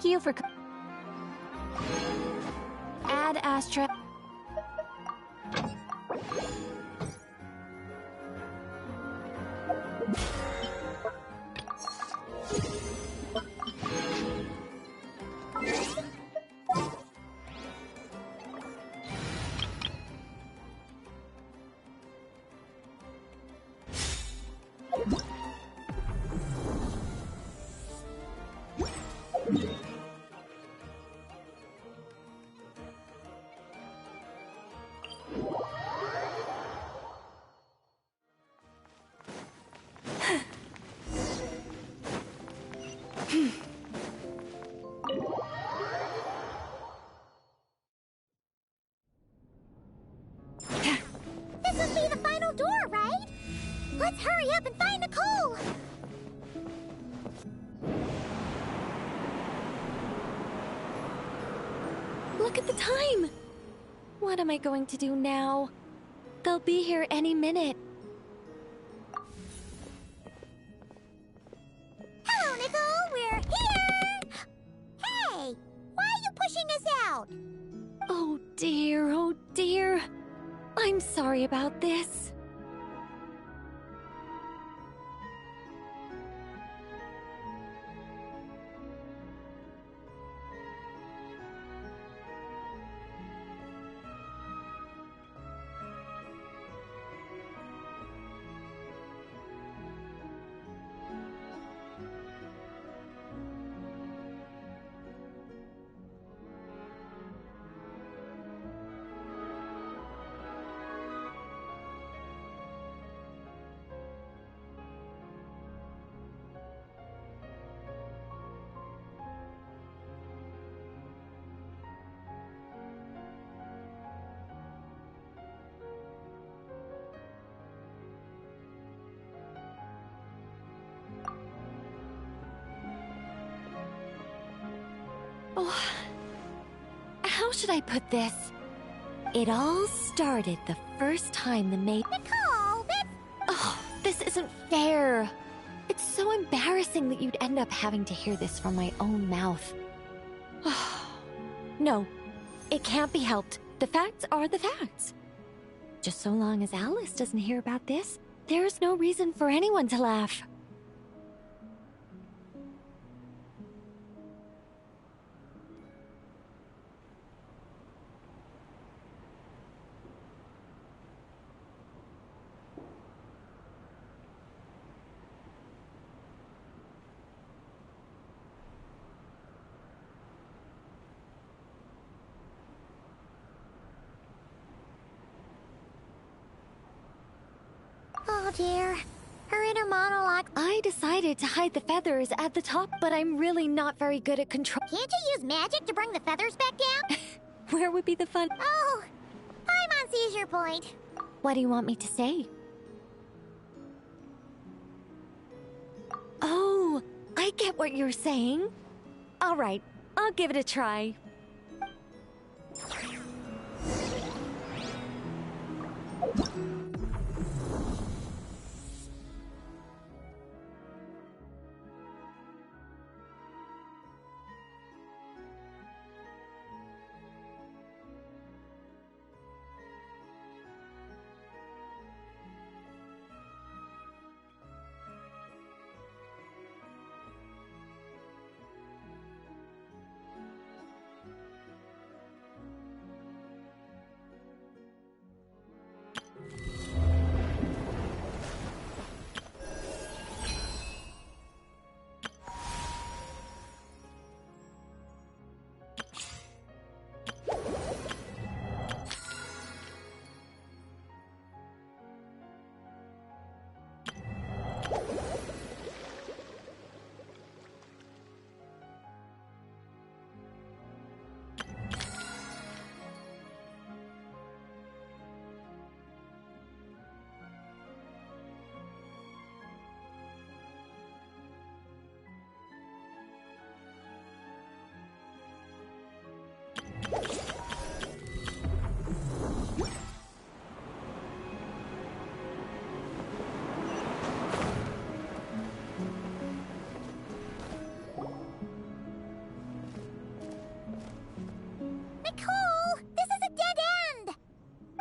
you for... Ad Astra... This must be the final door, right? Let's hurry up and find Nicole! Look at the time! What am I going to do now? They'll be here any minute. Hello, Nicole! We're here! Hey! Why are you pushing us out? Oh dear, oh dear. I'm sorry about this. Oh, how should I put this? It all started the first time the maid... Nicole, that's... Oh, this isn't fair. It's so embarrassing that you'd end up having to hear this from my own mouth. No, it can't be helped. The facts are the facts. Just so long as Alice doesn't hear about this, there's no reason for anyone to laugh. Oh dear. Her inner monologue... I decided to hide the feathers at the top, but I'm really not very good at control. Can't you use magic to bring the feathers back down? Where would be the fun? Oh, I'm on seizure point. What do you want me to say? Oh, I get what you're saying. All right, I'll give it a try.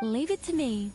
Leave it to me.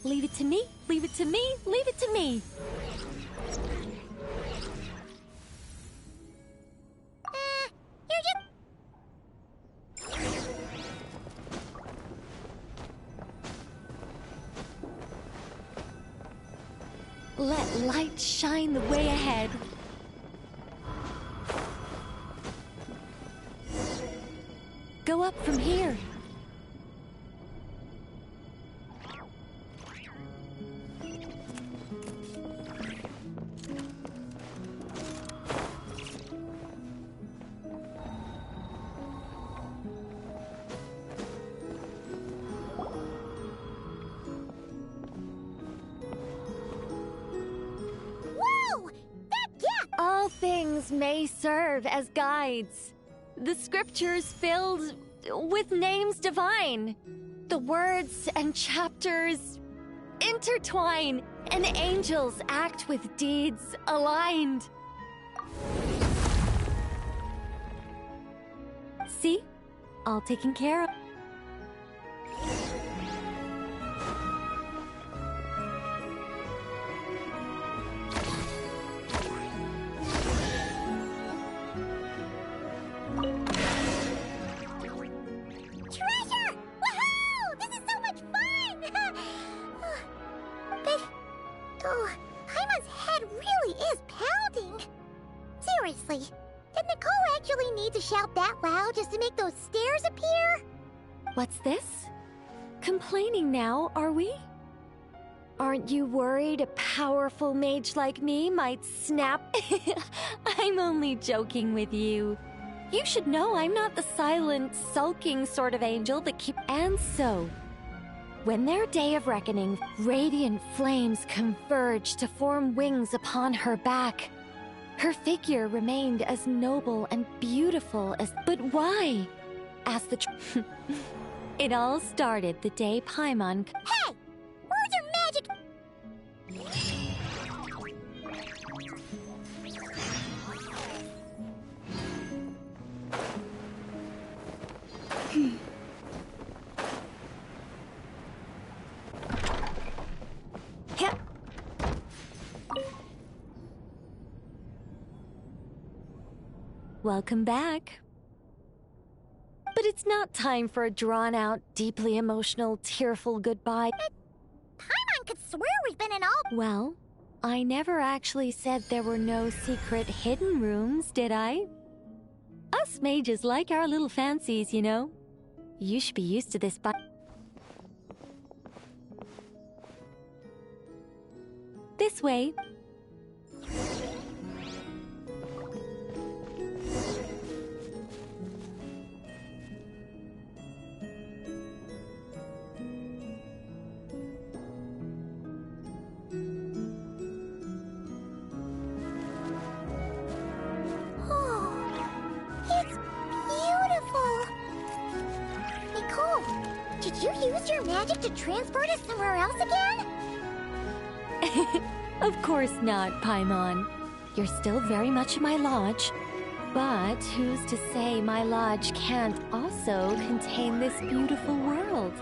Leave it to me, leave it to me, leave it to me. Let light shine the way ahead. Go up from here. things may serve as guides. The scriptures filled with names divine. The words and chapters intertwine, and angels act with deeds aligned. See? All taken care of. Treasure! Woohoo! This is so much fun! But, Paimon's head really is pounding. Seriously, did Nicole actually need to shout that loud just to make those stairs appear? What's this? Complaining now, are we? Aren't you worried a powerful mage like me might snap? I'm only joking with you. You should know I'm not the silent, sulking sort of angel that keep... And so, when their day of reckoning, radiant flames converged to form wings upon her back. Her figure remained as noble and beautiful as... But why? Asked the... It all started the day Paimon... Hey! Where's your magic? Yep. Welcome back. But it's not time for a drawn-out, deeply emotional, tearful goodbye. Paimon could swear we've been in all... Well, I never actually said there were no secret hidden rooms, did I? Us mages like our little fancies, you know. You should be used to this by... This way. It's beautiful! Nicole, did you use your magic to transport us somewhere else again? Of course not, Paimon. You're still very much in my lodge. But who's to say my lodge can't also contain this beautiful world?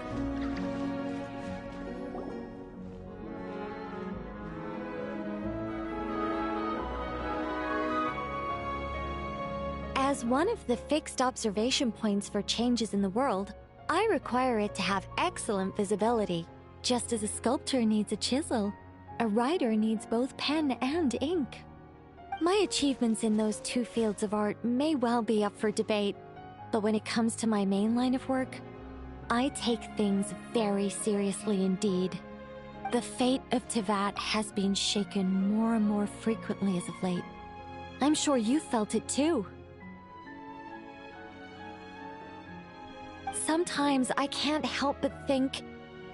As one of the fixed observation points for changes in the world, I require it to have excellent visibility. Just as a sculptor needs a chisel, a writer needs both pen and ink. My achievements in those two fields of art may well be up for debate, but when it comes to my main line of work, I take things very seriously indeed. The fate of Teyvat has been shaken more and more frequently as of late. I'm sure you felt it too. Sometimes I can't help but think,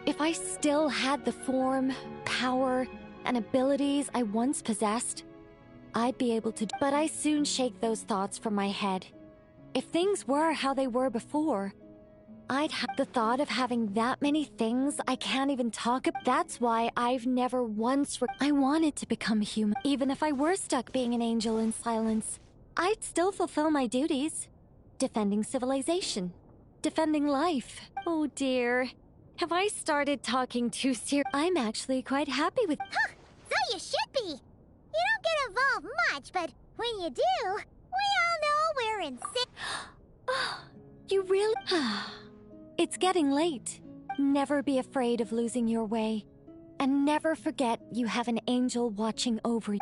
if I still had the form, power, and abilities I once possessed, I'd be able to... But I soon shake those thoughts from my head. If things were how they were before, I'd have the thought of having that many things I can't even talk about. That's why I've never once... I wanted to become human. Even if I were stuck being an angel in silence, I'd still fulfill my duties. Defending civilization. Defending life. Oh dear. Have I started talking too serious? I'm actually quite happy with... Huh, so you should be. You don't get involved much, but when you do, we all know we're in You really... It's getting late. Never be afraid of losing your way. And never forget you have an angel watching over you.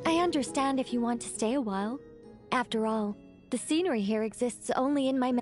I understand if you want to stay a while. After all, the scenery here exists only in my...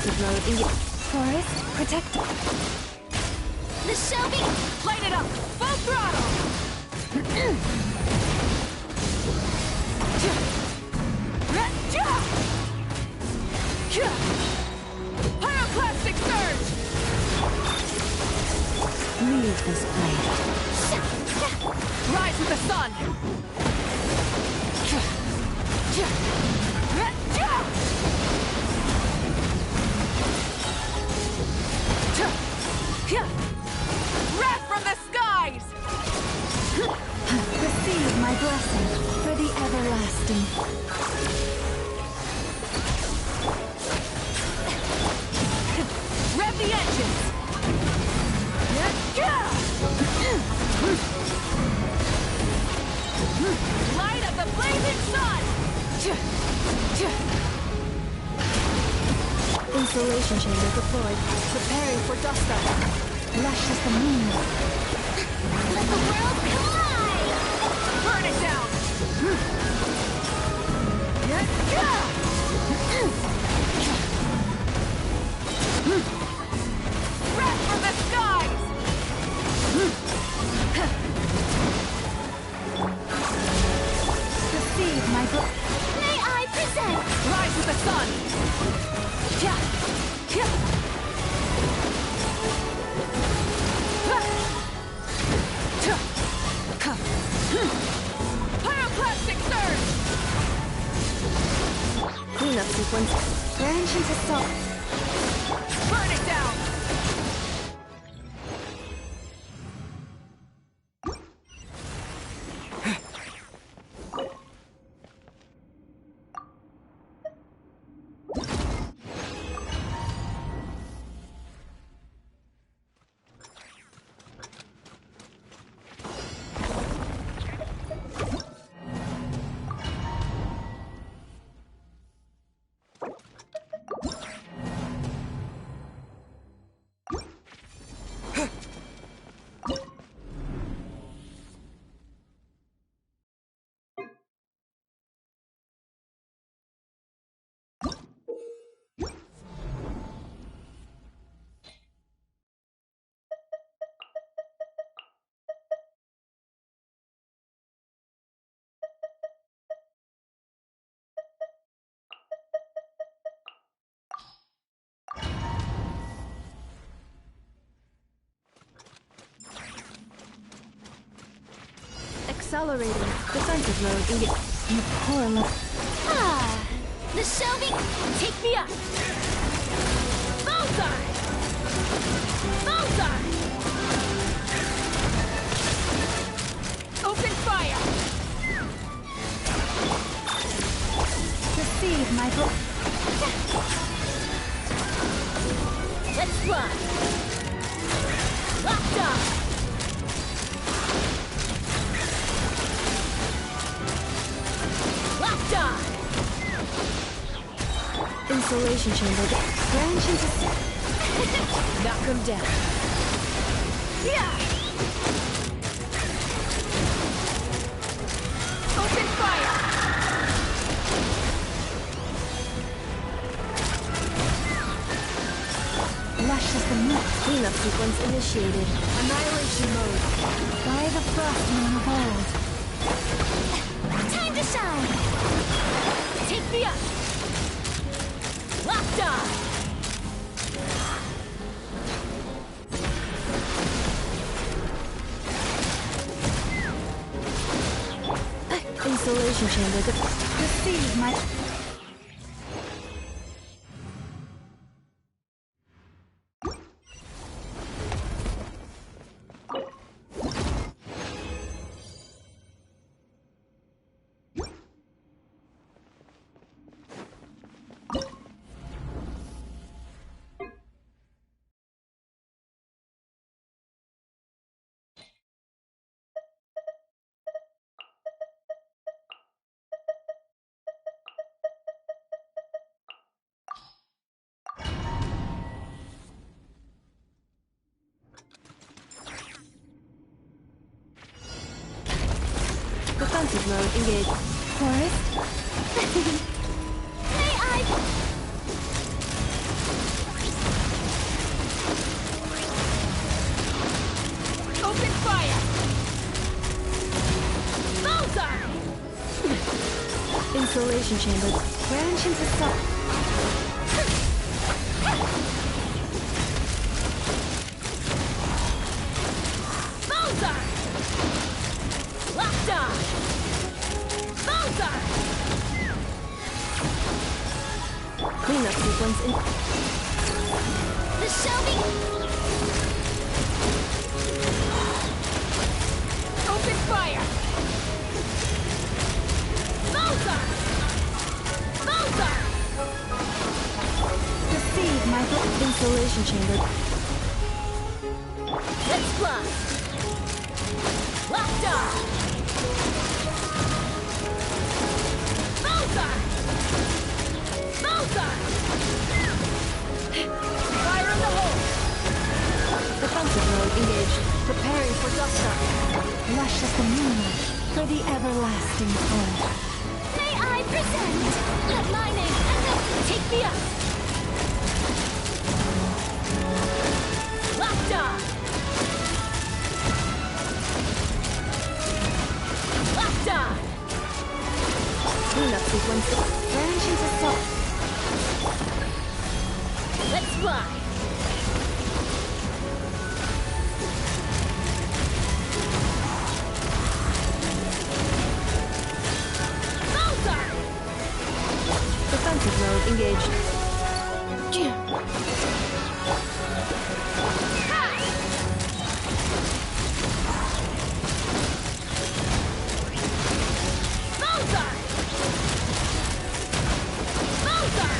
Defensive mode engage. Forest, protect. The Shelby! Light it up! Full throttle! Pyroclastic surge! Leave this place. Rise with the sun! Wrath from the skies! Receive my blessing for the everlasting. Rev the engines! Light of the blazing sun! Insulation chamber deployed. Preparing for dust up. Lush as the moon. Let the world collide! Burn it down! Wrath from the skies! Receive my May I present? Rise with the sun! Pyroclastic surge! cleanup sequence. Branch into salt. Burn it down! Accelerating. Defensive mode engage. You poor little. Ah! The Shelby! Take me up! Bullseye! Bullseye! Open fire! Receive my Let's run! Locked on! Locked on! insulation chamber. Branch into Knock him down. Yeah! Open fire! lush as the moon. Cleanup sequence initiated. Annihilation mode. By the frost moon of old. Time to shine! Take me up! Locked on! Insulation chamber. Receive my. Defensive mode engaged. Forest. May I? Open fire! Bullseye! Insulation chamber. Branch into sun. Bullseye! Locked on! Bullseye! Cleanup sequence in. The Shelby! Open fire! Bullseye! Bullseye! Receive my insulation chamber. Let's fly! Locked on! Bullseye! Bullseye! Fire in the hole! Defensive mode engaged. Preparing for dust up. Lush as the moonlight for the everlasting cold. May I present the mining and the... Take me up! Locked on! Locked on! Cleanup sequence. Branch into sun. Let's fly! Bullseye! Defensive mode engaged. Ha! Bullseye! Bullseye!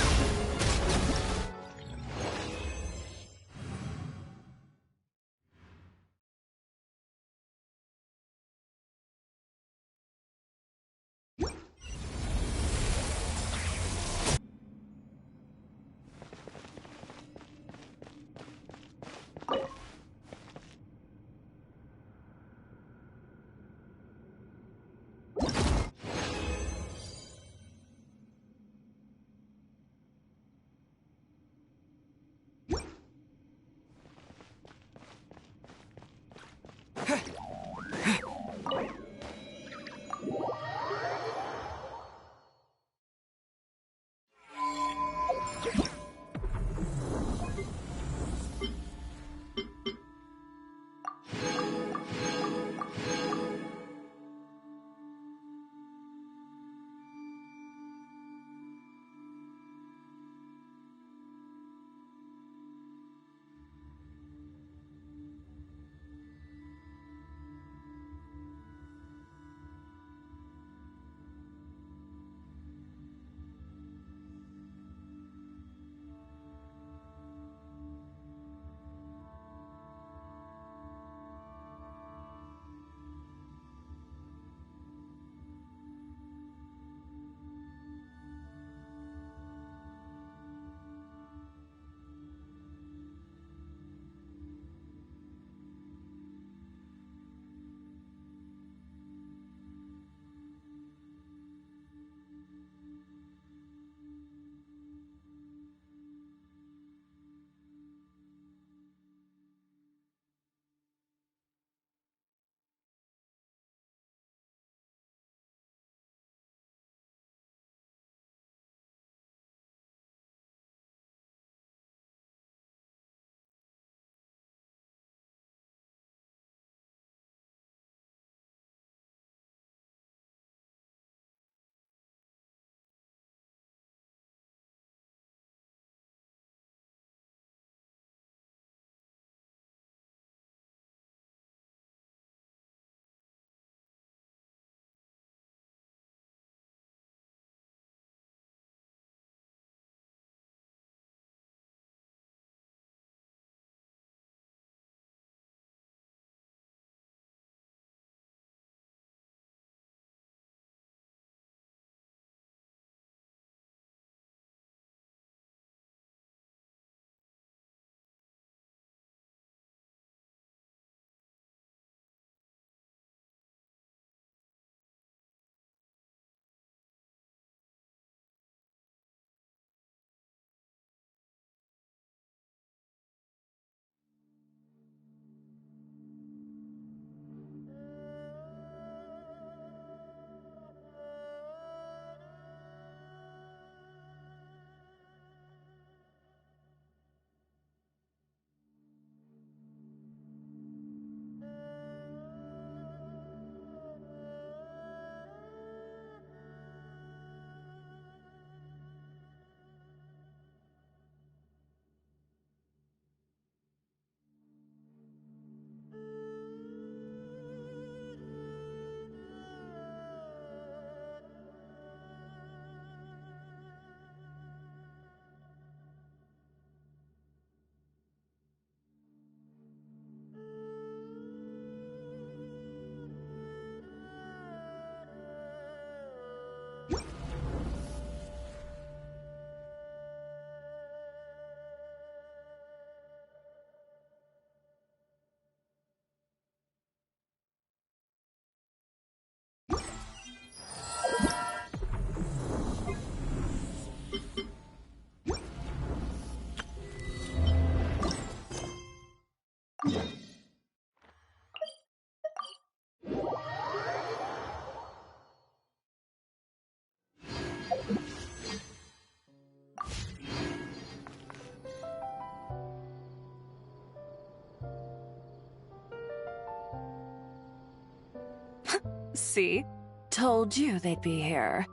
See? Told you they'd be here.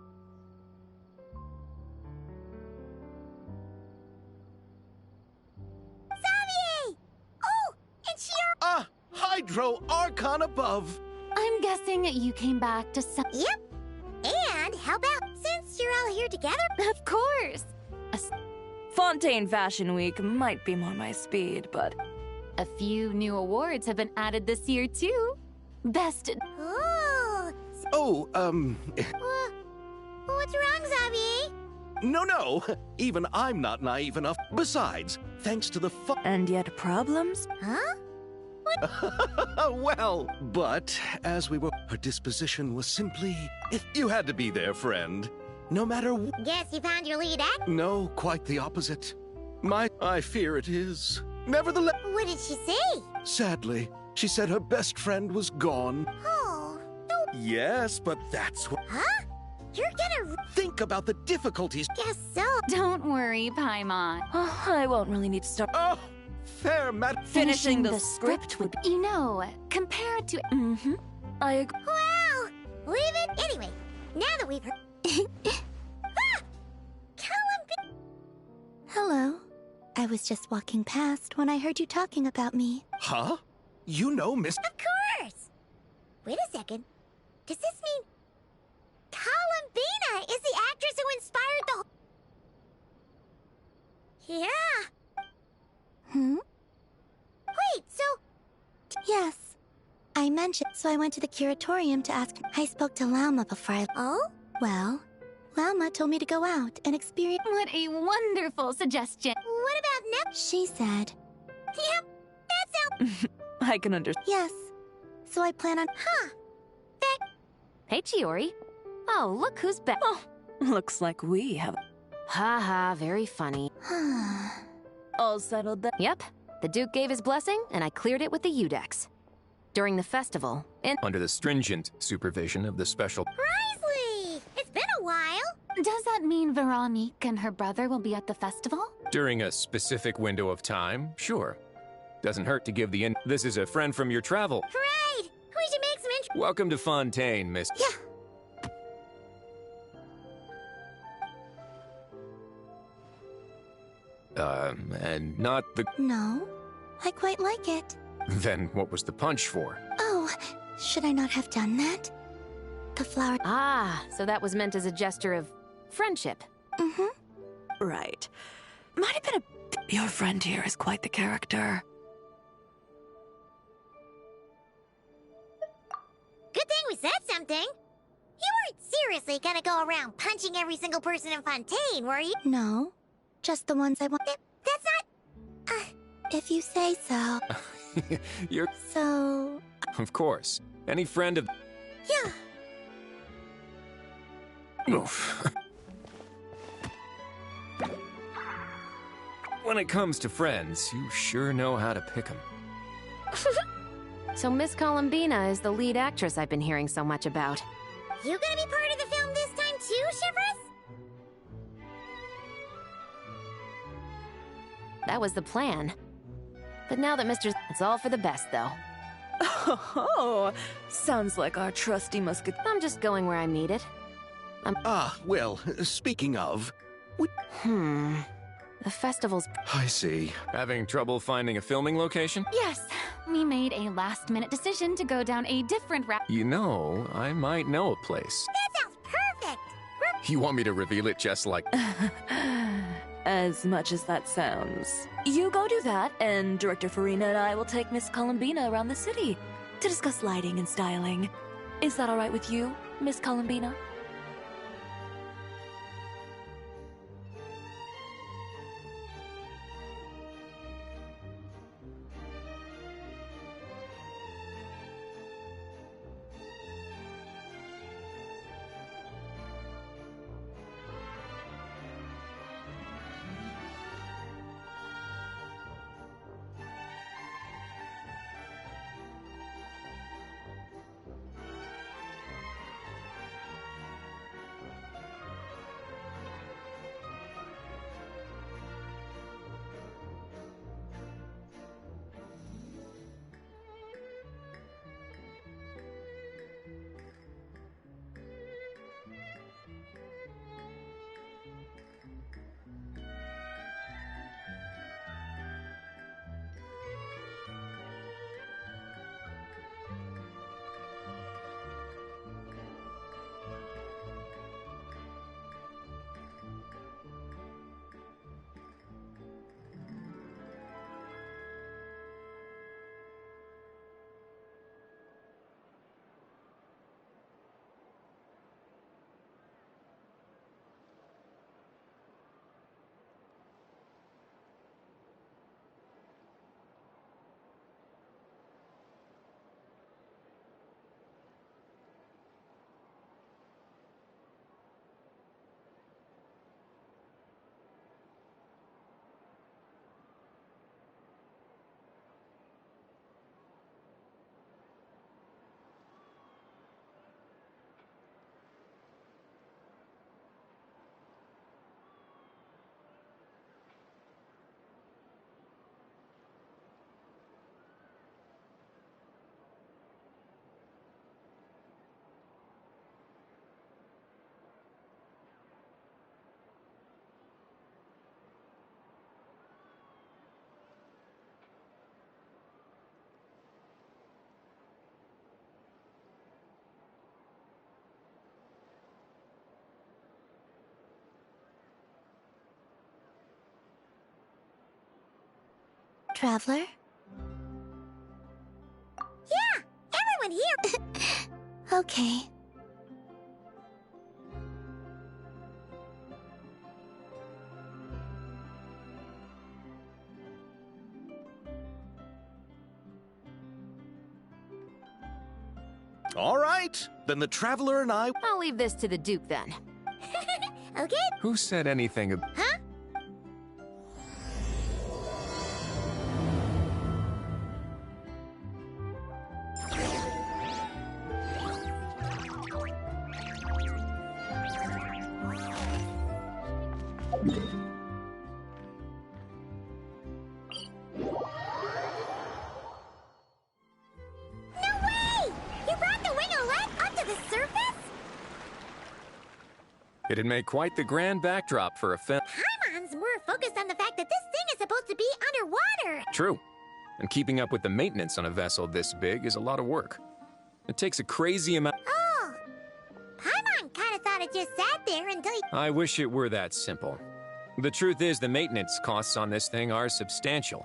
Xavier! Oh, and Shior! Ah! Hydro Archon above! I'm guessing you came back to some. Yep. And how about, since you're all here together? Of course! Fontaine Fashion Week might be more my speed, but A few new awards have been added this year, too. Best. Oh! Oh, What's wrong, Xavier? no. Even I'm not naive enough. Besides, thanks to the and yet problems? Huh? well, but as we were, her disposition was simply, if you had to be there, friend. No matter Guess you found your lead act? No, quite the opposite. I fear it is. Nevertheless, What did she say? sadly, she said her best friend was gone. Oh, no. Yes, but that's what. Huh? You're gonna Think about the difficulties. guess so. Don't worry, Paimon. Oh, I won't really need to start Oh, fair madam. finishing the script would. You know, compared to. Mm-hmm. I agree. Wow! Leave it. Anyway, now that we've heard. Ah! Callum. Hello. I was just walking past when I heard you talking about me. Huh? You know, Miss. Of course! Wait a second. Does this mean... Columbina is the actress who inspired the... Yeah! Hmm? Wait, so... Yes. I mentioned, so I went to the curatorium to ask. I spoke to Lauma before I. Oh? Well, Lauma told me to go out and experience. What a wonderful suggestion. What about next? She said, Yep, that sounds... I can understand. yes. So I plan on. Huh. Hey, Chiori. Oh, look who's back. Oh, looks like we have Haha, very funny. all settled then. Yep, the Duke gave his blessing, and I cleared it with the Udex. During the festival, Under the stringent supervision of the special. Risley! It's been a while. Does that mean Veronique and her brother will be at the festival? During a specific window of time, sure. Doesn't hurt to give the in. This is a friend from your travel. Right! We should make some intro... Welcome to Fontaine, Miss. Yeah. And not the. No. I quite like it. Then what was the punch for? Oh, should I not have done that? The flower. Ah, so that was meant as a gesture of friendship. Mm-hmm. Right. Might have been a. Your friend here is quite the character. Good thing we said something. You weren't seriously gonna go around punching every single person in Fontaine, were you? No. Just the ones I want. That's not... If you say so. You're. So. Of course. Any friend of. Yeah. Oof. When it comes to friends, you sure know how to pick 'em. So Miss Columbina is the lead actress I've been hearing so much about. You gonna be part of the film this time too, Shivers? That was the plan. But now that Mr. It's all for the best, though. Oh, sounds like our trusty musket. I'm just going where I'm needed. Well, speaking of. The festival's... I see. Having trouble finding a filming location? Yes, we made a last-minute decision to go down a different route. You know, I might know a place. That sounds perfect! You want me to reveal it just like. As much as that sounds. You go do that, and Director Farina and I will take Miss Columbina around the city to discuss lighting and styling. Is that all right with you, Miss Columbina? Traveler? Yeah, everyone here. Okay. All right, then the Traveler and I... I'll leave this to the Duke then. Okay. Who said anything ab- Huh? No way! You brought the winglet up to the surface? It'd make quite the grand backdrop for a film. Paimon's more focused on the fact that this thing is supposed to be underwater. True. And keeping up with the maintenance on a vessel this big is a lot of work. It takes a crazy amount. Oh. Paimon kind of thought it just sat there until he... I wish it were that simple. The truth is, the maintenance costs on this thing are substantial.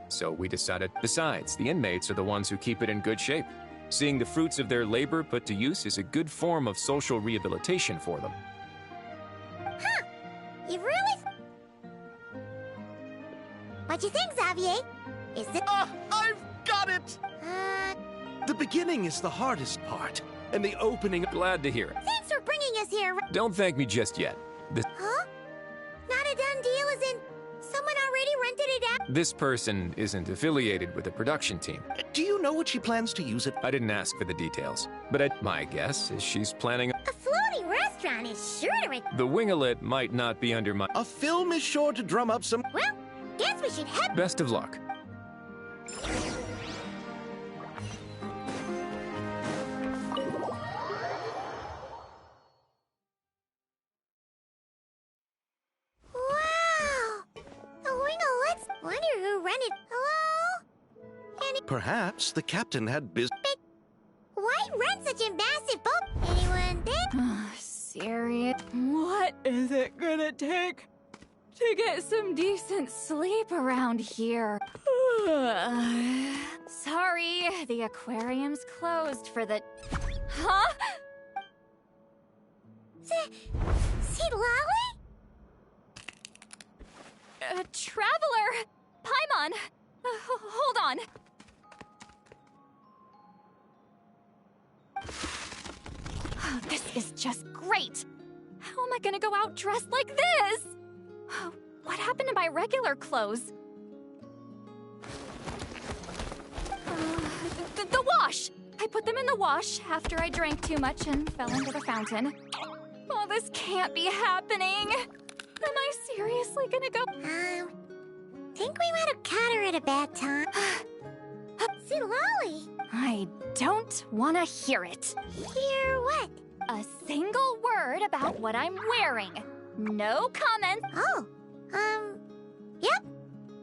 So we decided. Besides, the inmates are the ones who keep it in good shape. Seeing the fruits of their labor put to use is a good form of social rehabilitation for them. Huh. You really... What you think, Xavier? Is it... I've got it! The beginning is the hardest part, and the opening... Glad to hear it. Thanks for bringing us here. Don't thank me just yet. Huh? Not a done deal as in someone already rented it out? This person isn't affiliated with the production team. Do you know what she plans to use it? I didn't ask for the details, but my guess is she's planning... A floating restaurant is sure to... The winglet might not be under my... A film is sure to drum up some... Well, guess we should head... Best of luck. Wow! The winglet's... Wonder who rented... Hello? Any... Perhaps the captain had business... Why rent such a massive boat? Anyone did? Serious? What is it gonna take to get some decent sleep around here? Sorry, the aquarium's closed for the... Huh? See Lolly? Traveler! Paimon! Hold on. Oh, this is just great! How am I gonna go out dressed like this? Oh, what happened to my regular clothes? The wash! I put them in the wash after I drank too much and fell into the fountain. Oh, this can't be happening! Am I seriously gonna go? Think we might have caught her at a bad time. See Lolly? I don't want to hear it. Hear what? A single word about what I'm wearing. No comments. Oh, yep.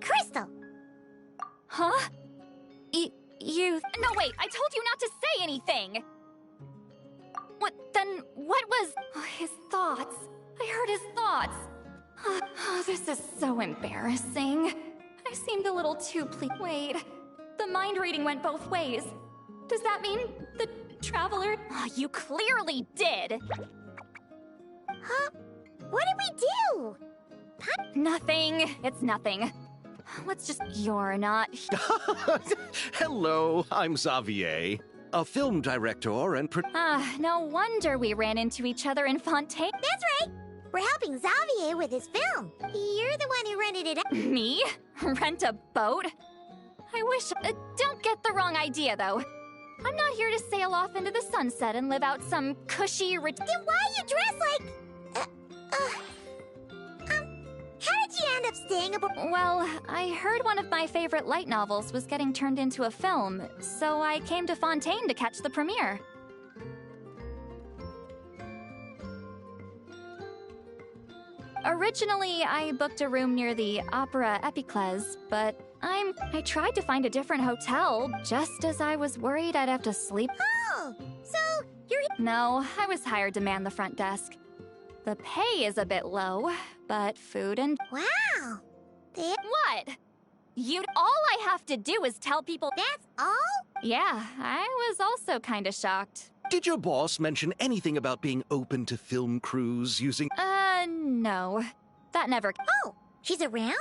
Crystal. Huh? You... No, wait, I told you not to say anything. What was... Oh, his thoughts. I heard his thoughts. Oh, this is so embarrassing. I seemed a little too Wait, the mind reading went both ways. Does that mean the Traveler... Oh, you clearly did. Huh? What did we do? Nothing. It's nothing. Let's just... You're not... Hello, I'm Xavier, a film director and... no wonder we ran into each other in Fontaine. That's right. We're helping Xavier with his film. You're the one who rented it out. Me? Rent a boat? I wish... don't get the wrong idea, though. I'm not here to sail off into the sunset and live out some cushy... Then why you dress like... how did you end up staying aboard? Well, I heard one of my favorite light novels was getting turned into a film, so I came to Fontaine to catch the premiere. Originally, I booked a room near the Opera Epiclese, but I tried to find a different hotel, just as I was worried I'd have to sleep. Oh, so you're... No, I was hired to man the front desk. The pay is a bit low, but food and... Wow. What? All I have to do is tell people. That's all? Yeah, I was also kinda shocked. Did your boss mention anything about being open to film crews using... No. That never. Oh, she's around?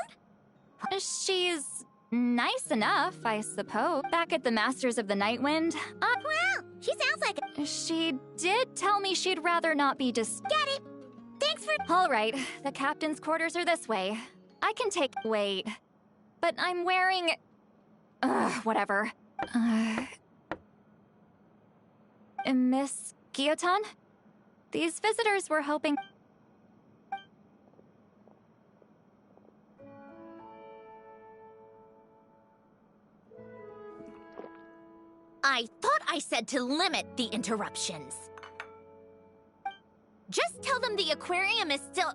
She's nice enough, I suppose. Back at the Masters of the Nightwind, Wow, she sounds like a... she did tell me she'd rather not be Get it. Thanks for... Alright, the captain's quarters are this way. I can take. Wait. But I'm wearing. Whatever. Miss Guillotin? These visitors were hoping. I thought I said to limit the interruptions. Just tell them the aquarium is still...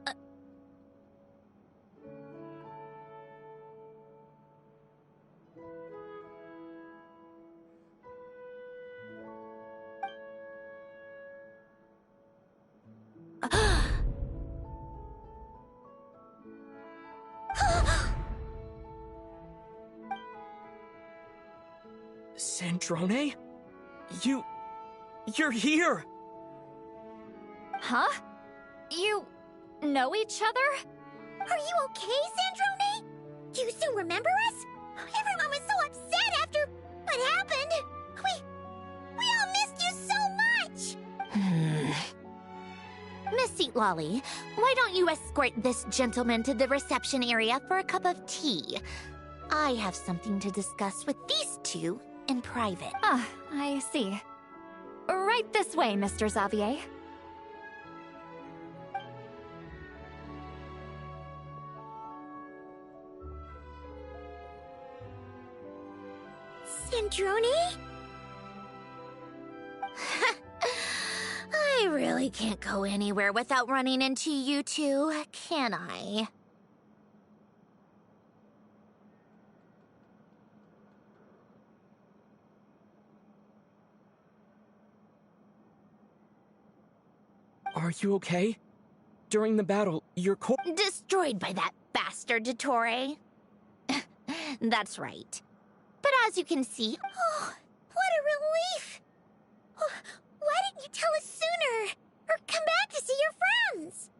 Sandrone? You're here! Huh? You know each other? Are you okay, Sandrone? Do you still remember us? Everyone was so upset after what happened. We all missed you so much. Miss Lolly, why don't you escort this gentleman to the reception area for a cup of tea? I have something to discuss with these two in private. Ah, I see. Right this way, Mr. Xavier. Sandrone? I really can't go anywhere without running into you two, can I? Are you okay? During the battle, your core... Destroyed by that bastard, Dottore. That's right. But as you can see... Oh, what a relief! Oh, why didn't you tell us sooner? Or come back to see your friends?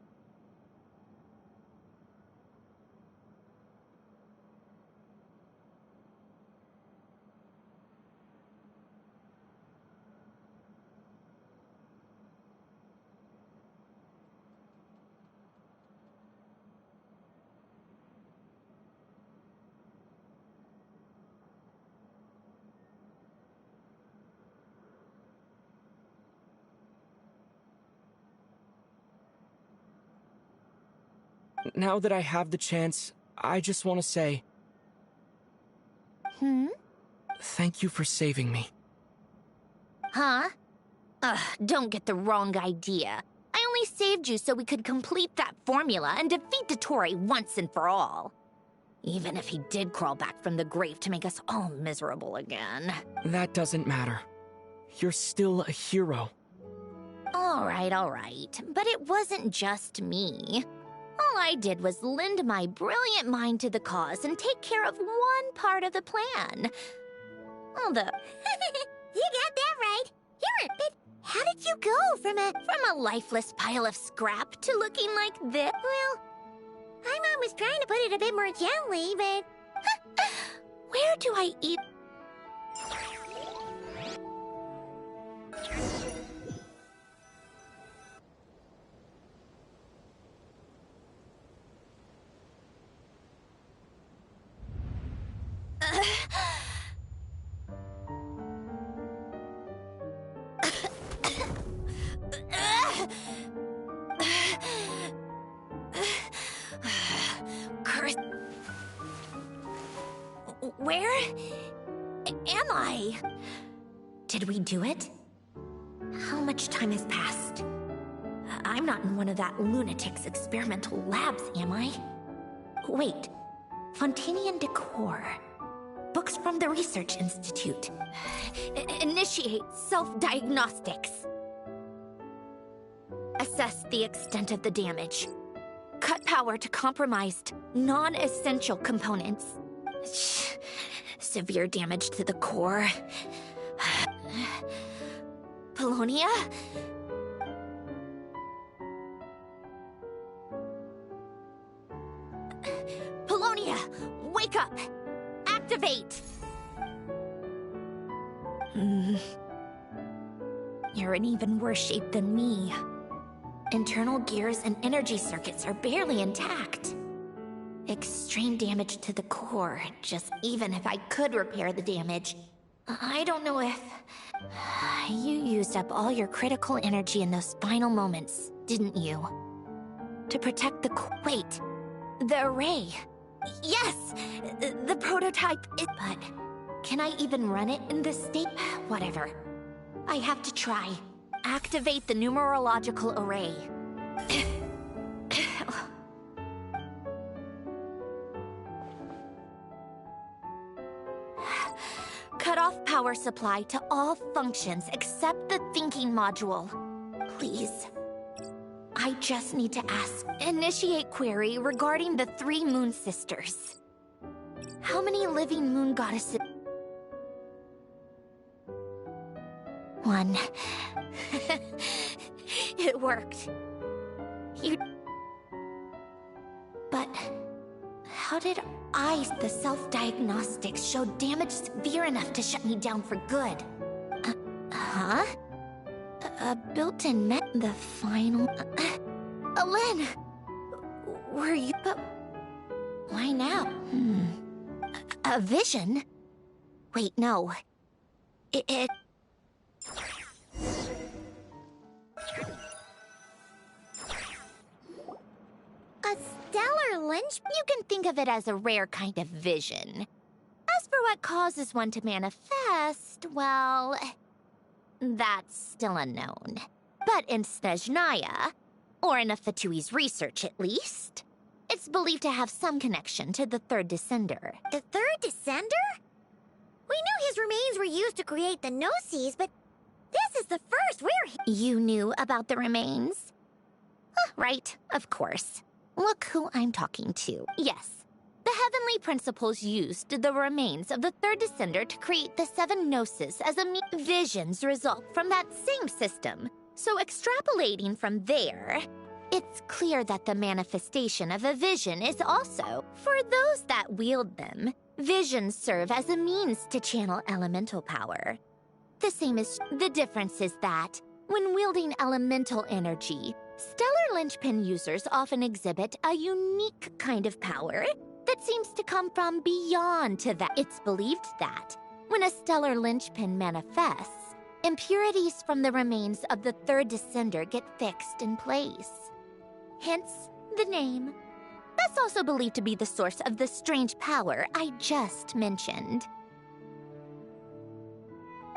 Now that I have the chance, I just want to say... Thank you for saving me. Huh? Don't get the wrong idea. I only saved you so we could complete that formula and defeat Dottore once and for all. Even if he did crawl back from the grave to make us all miserable again. That doesn't matter. You're still a hero. All right. But it wasn't just me. All I did was lend my brilliant mind to the cause and take care of one part of the plan. Although... You got that right. But how did you go from a lifeless pile of scrap to looking like this? Well, my mom was trying to put it a bit more gently, but... Where do I eat... Where am I? Did we do it? How much time has passed? I'm not in one of that lunatic's experimental labs, am I? Wait, Fontinian decor. Books from the Research Institute. Initiate self-diagnostics. Assess the extent of the damage. Cut power to compromised, non-essential components. Severe damage to the core. Polonia? Polonia, wake up! Activate! You're in even worse shape than me. Internal gears and energy circuits are barely intact. Extreme damage to the core. Just even if I could repair the damage, I don't know if... You used up all your critical energy in those final moments, didn't you? To protect the wait, the array. Yes! The prototype is... But can I even run it in this state? Whatever. I have to try. Activate the numerological array. Cut off power supply to all functions except the thinking module. Please. I just need to ask. Initiate query regarding the 3 moon sisters. How many living moon goddesses? 1. It worked. But how did the self-diagnostics show damage severe enough to shut me down for good? Huh? A built-in the final... Alen! Were you... But why now? A vision? Wait, no. It... A stellar lynch? You can think of it as a rare kind of vision. As for what causes one to manifest, well... that's still unknown. But in Snezhnaya, or in Afatui's research at least, it's believed to have some connection to the third descender. The third descender? We knew his remains were used to create the Gnosis, but this is the first You knew about the remains? Right, of course. Look who I'm talking to. Yes, the Heavenly Principles used the remains of the third descender to create the 7 Gnosis as visions result from that same system. So extrapolating from there, it's clear that the manifestation of a vision is also, for those that wield them, visions serve as a means to channel elemental power. The same as the difference is that, when wielding elemental energy, stellar linchpin users often exhibit a unique kind of power that seems to come from beyond to that. It's believed that, when a stellar linchpin manifests, impurities from the remains of the third descender get fixed in place. Hence, the name. That's also believed to be the source of the strange power I just mentioned.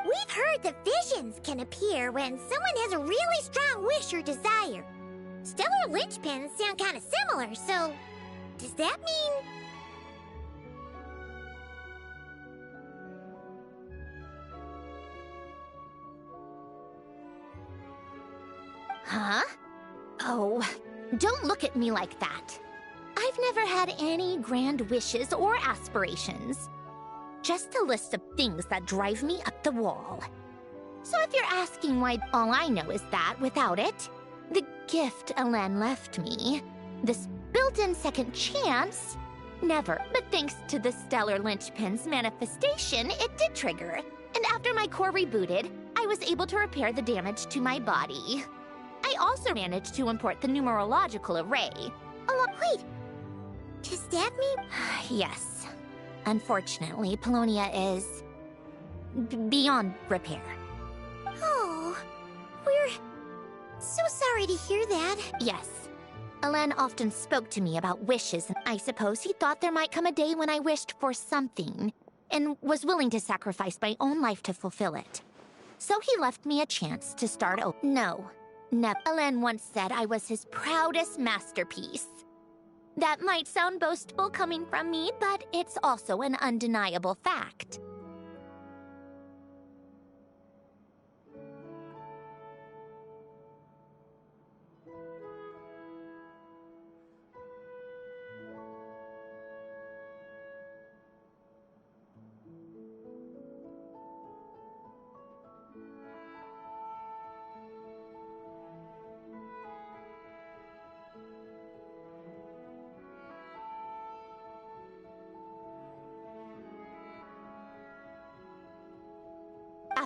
We've heard that visions can appear when someone has a really strong wish or desire. Stellar linchpins sound kind of similar, so... does that mean... Huh? Oh, don't look at me like that. I've never had any grand wishes or aspirations. Just a list of things that drive me up the wall. So if you're asking why, all I know is that without it, the gift Alen left me, this built-in second chance, never. But thanks to the stellar linchpin's manifestation, it did trigger. And after my core rebooted, I was able to repair the damage to my body. I also managed to import the numerological array. Wait, does that mean... Yes. Unfortunately, Polonia is... beyond repair. Oh, we're so sorry to hear that. Yes. Alen often spoke to me about wishes, and I suppose he thought there might come a day when I wished for something, and was willing to sacrifice my own life to fulfill it. So he left me a chance to start over. No, never. Alen once said I was his proudest masterpiece. That might sound boastful coming from me, but it's also an undeniable fact.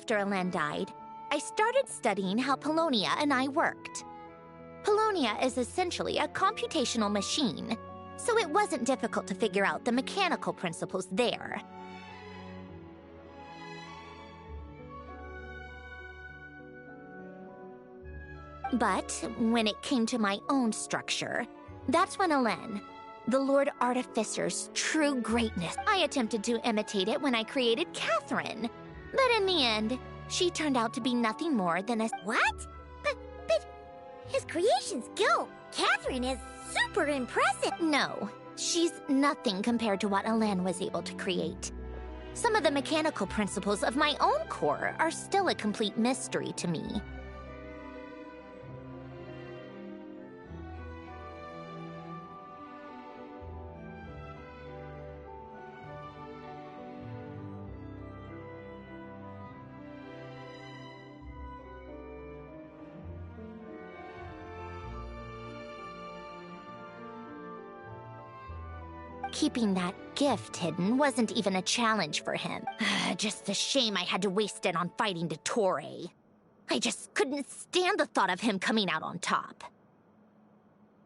after Elen died, I started studying how Polonia and I worked. Polonia is essentially a computational machine, so it wasn't difficult to figure out the mechanical principles there. But when it came to my own structure, that's when Elen, the Lord Artificer's true greatness, I attempted to imitate it when I created Catherine. But in the end, she turned out to be nothing more than a... What? But his creation skill, Catherine, is super impressive. No, she's nothing compared to what Elen was able to create. Some of the mechanical principles of my own core are still a complete mystery to me. Keeping that gift hidden wasn't even a challenge for him. Just a shame I had to waste it on fighting Dottore. I just couldn't stand the thought of him coming out on top.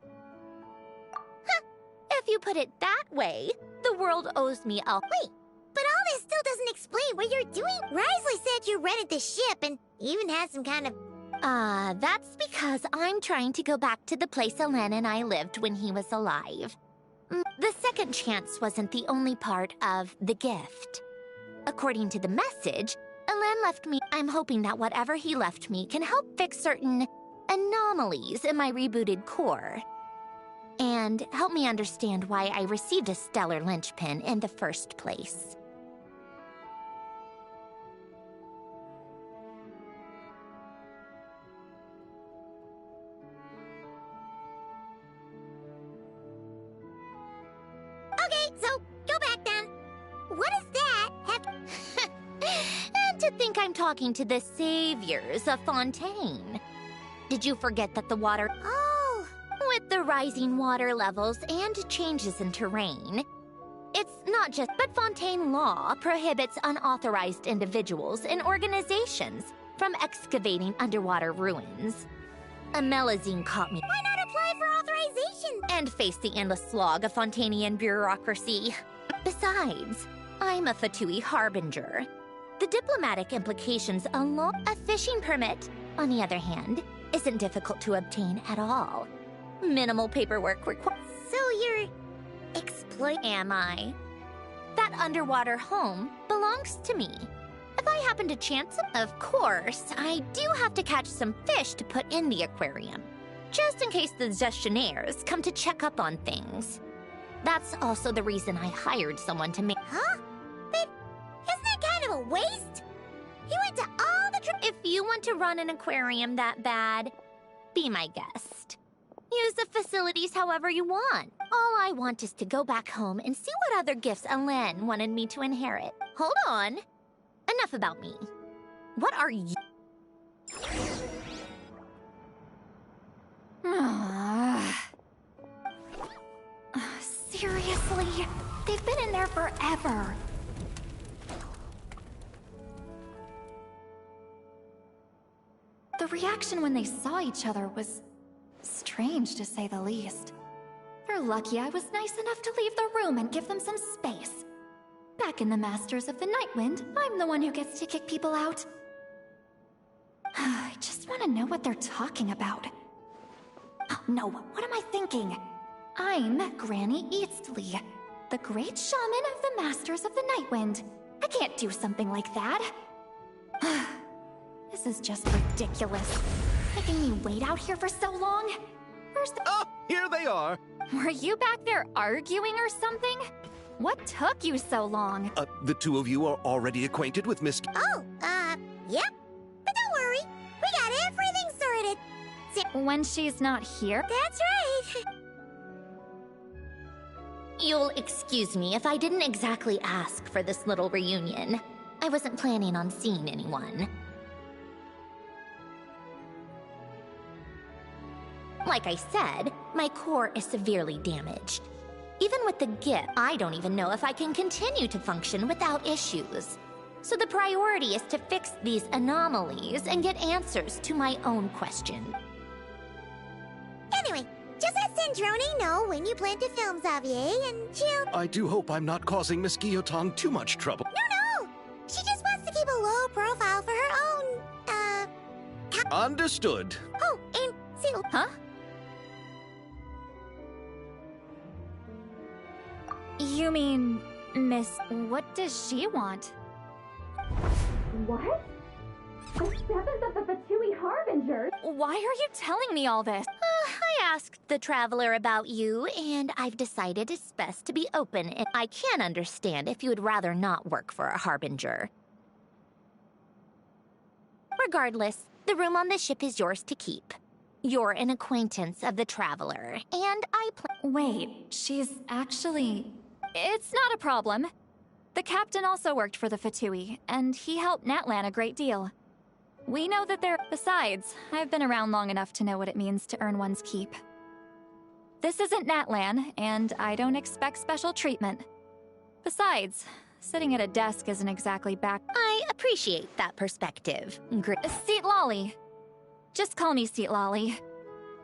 Huh. If you put it that way, the world owes me a... Wait, but all this still doesn't explain what you're doing. Risley said you rented the ship and even had some kind of... That's because I'm trying to go back to the place Elen and I lived when he was alive. The second chance wasn't the only part of the gift. According to the message, Elen left me. I'm hoping that whatever he left me can help fix certain anomalies in my rebooted core. And help me understand why I received a stellar linchpin in the first place. Okay, so go back then. What does that have... And to think I'm talking to the saviors of Fontaine. Did you forget that the water... Oh! With the rising water levels and changes in terrain, it's not just... But Fontaine law prohibits unauthorized individuals and organizations from excavating underwater ruins. Amelazine caught me... Why not apply for authorization? And face the endless slog of Fontanian bureaucracy. Besides, I'm a Fatui harbinger. The diplomatic implications alone... A fishing permit, on the other hand, isn't difficult to obtain at all. Minimal paperwork required. So you're... Am I? That underwater home belongs to me. If I happen to chance it, of course, I do have to catch some fish to put in the aquarium. Just in case the gestionnaires come to check up on things. That's also the reason I hired someone to make... Huh? But isn't that kind of a waste? You went to all the If you want to run an aquarium that bad, be my guest. Use the facilities however you want. All I want is to go back home and see what other gifts Elen wanted me to inherit. Hold on. Enough about me. What are you... Seriously? They've been in there forever. The reaction when they saw each other was strange, to say the least. They're lucky I was nice enough to leave the room and give them some space. Back in the Masters of the Nightwind, I'm the one who gets to kick people out. I just want to know what they're talking about. Oh, no, what am I thinking? I'm Granny Eastley, the great shaman of the Masters of the Nightwind. I can't do something like that. This is just ridiculous. Making me wait out here for so long? Where's the... Oh, here they are. Were you back there arguing or something? What took you so long? The two of you are already acquainted with Miss... Oh, yep. But don't worry. We got everything sorted. When she's not here? That's right. You'll excuse me if I didn't exactly ask for this little reunion. I wasn't planning on seeing anyone. Like I said, my core is severely damaged. Even with the gift, I don't even know if I can continue to function without issues. So the priority is to fix these anomalies and get answers to my own question. Anyway, just let Cendrone know when you plan to film Xavier, and she'll... I do hope I'm not causing Miss Guillotin too much trouble. No! She just wants to keep a low profile for her own, Understood. Oh, and see... Huh? You mean, Miss... What does she want? What? The 7th of the VIII Harbinger? Why are you telling me all this? I asked the Traveler about you, and I've decided it's best to be open. And I can understand if you would rather not work for a Harbinger. Regardless, the room on the ship is yours to keep. You're an acquaintance of the Traveler, and I Wait, she's actually... It's not a problem. The captain also worked for the VIII, and he helped Natlan a great deal. We know that they're... Besides, I've been around long enough to know what it means to earn one's keep. This isn't Natlan, and I don't expect special treatment. Besides, sitting at a desk isn't exactly back... I appreciate that perspective. Seat Lolly. Just call me Seat Lolly.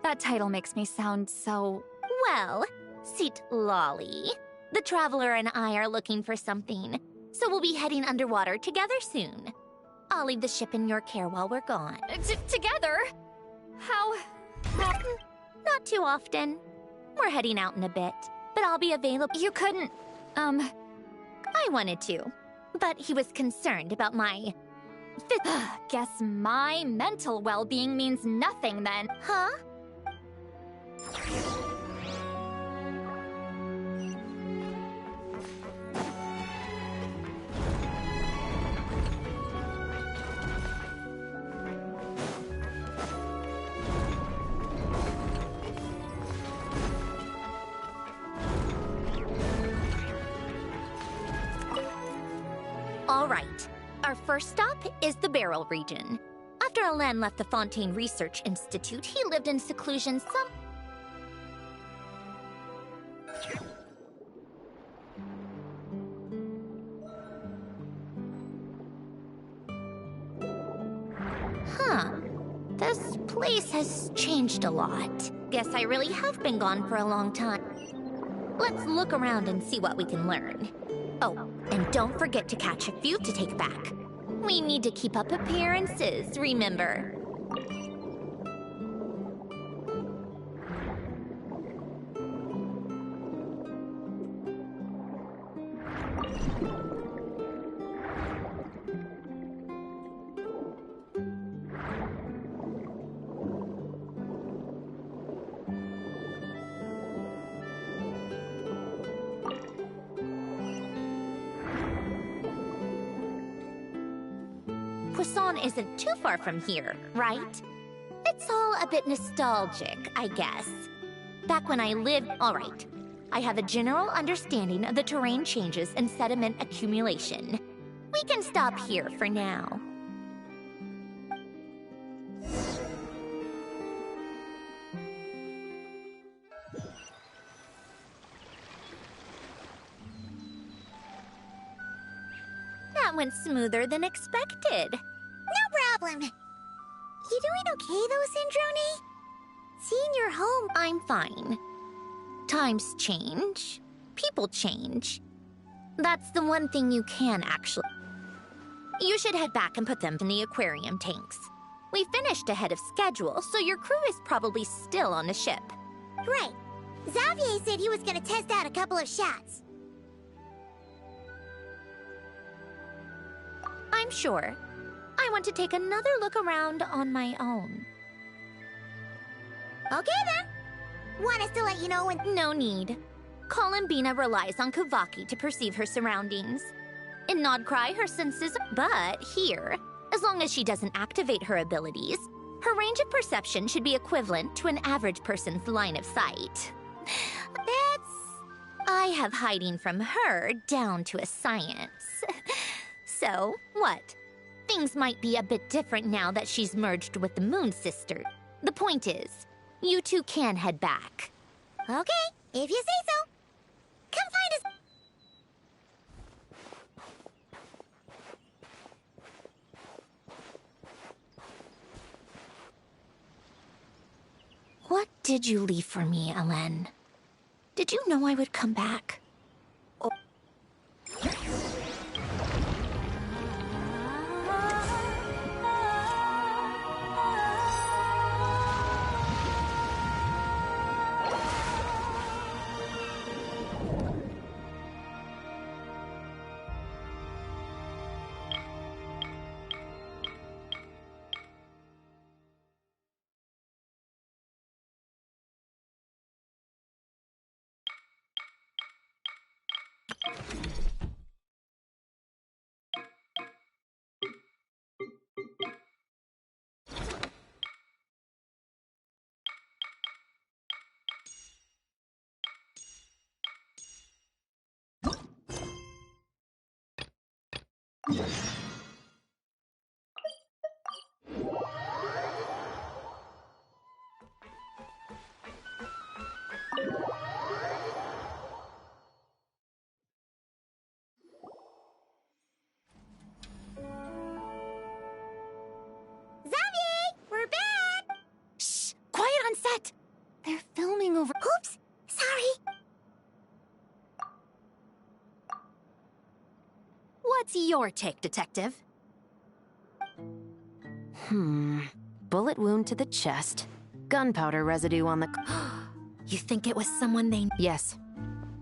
That title makes me sound so... Well, Seat Lolly. The Traveler and I are looking for something, so we'll be heading underwater together soon. I'll leave the ship in your care while we're gone. Together? How... Not too often. We're heading out in a bit, but I'll be available. You couldn't... I wanted to, but he was concerned about my... Guess my mental well-being means nothing then. Huh? All right. Our first stop is the Beryl region. After Alain left the Fontaine Research Institute, he lived in seclusion This place has changed a lot. Guess I really have been gone for a long time. Let's look around and see what we can learn. Oh, and don't forget to catch a few to take back. We need to keep up appearances, remember? Poisson isn't too far from here, right? It's all a bit nostalgic, I guess. Back when I lived... All right. I have a general understanding of the terrain changes and sediment accumulation. We can stop here for now. That went smoother than expected. No problem. You doing okay though, Cendrone? Seeing your home... I'm fine. Times change. People change. That's the one thing you can actually... You should head back and put them in the aquarium tanks. We finished ahead of schedule, so your crew is probably still on the ship. Right. Xavier said he was gonna test out a couple of shots. I'm sure. I want to take another look around on my own. Okay then. Want us to let you know when... No need. Columbina relies on Kuvaki to perceive her surroundings. In Nodcry, her senses... But here, as long as she doesn't activate her abilities, her range of perception should be equivalent to an average person's line of sight. I have hiding from her down to a science. So, what? Things might be a bit different now that she's merged with the Moon Sister. The point is, you two can head back. Okay, if you say so. Come find us. did you leave for me, Ellen? Did you know I would come back? We're back! Shh! Quiet on set! They're filming over. Oops! Sorry! What's your take, Detective? Bullet wound to the chest. Gunpowder residue on the... You think it was someone they... Yes.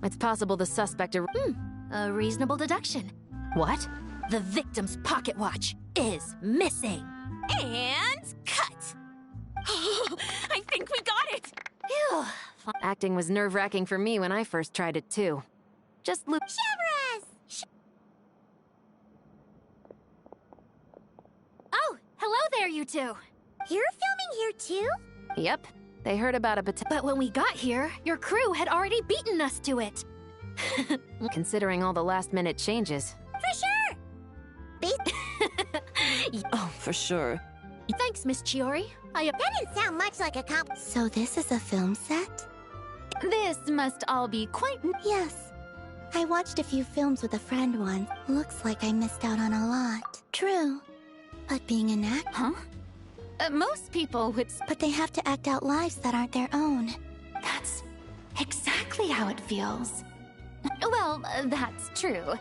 It's possible the suspect... A reasonable deduction. What? The victim's pocket watch is missing. And cut! I think we got it! Phew. Acting was nerve-wracking for me when I first tried it, too. Just look... Shivers! Oh, hello there, you two! You're filming here too? Yep. They heard about a But when we got here, your crew had already beaten us to it. Considering all the last-minute changes. For sure! Oh, for sure. Thanks, Miss Chiori. That didn't sound much like a comp. So this is a film set? This must all be quite... Yes. I watched a few films with a friend once. Looks like I missed out on a lot. True. But being an actor... Huh? Most people would... But they have to act out lives that aren't their own. That's exactly how it feels. Well, that's true.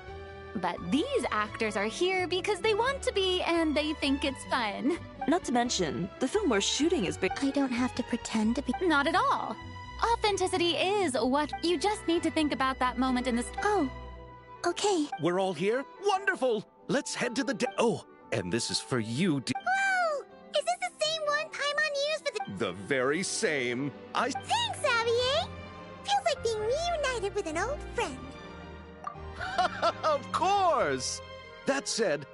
But these actors are here because they want to be and they think it's fun. Not to mention, the film we're shooting is big. I don't have to pretend to be... Not at all. Authenticity is what... You just need to think about that moment in the... Oh, okay. We're all here? Wonderful! Let's head to the Oh, and this is for you, Whoa! Is this the same one Paimon used for The very same. Thanks, Xavier! Feels like being reunited with an old friend. Of course! That said,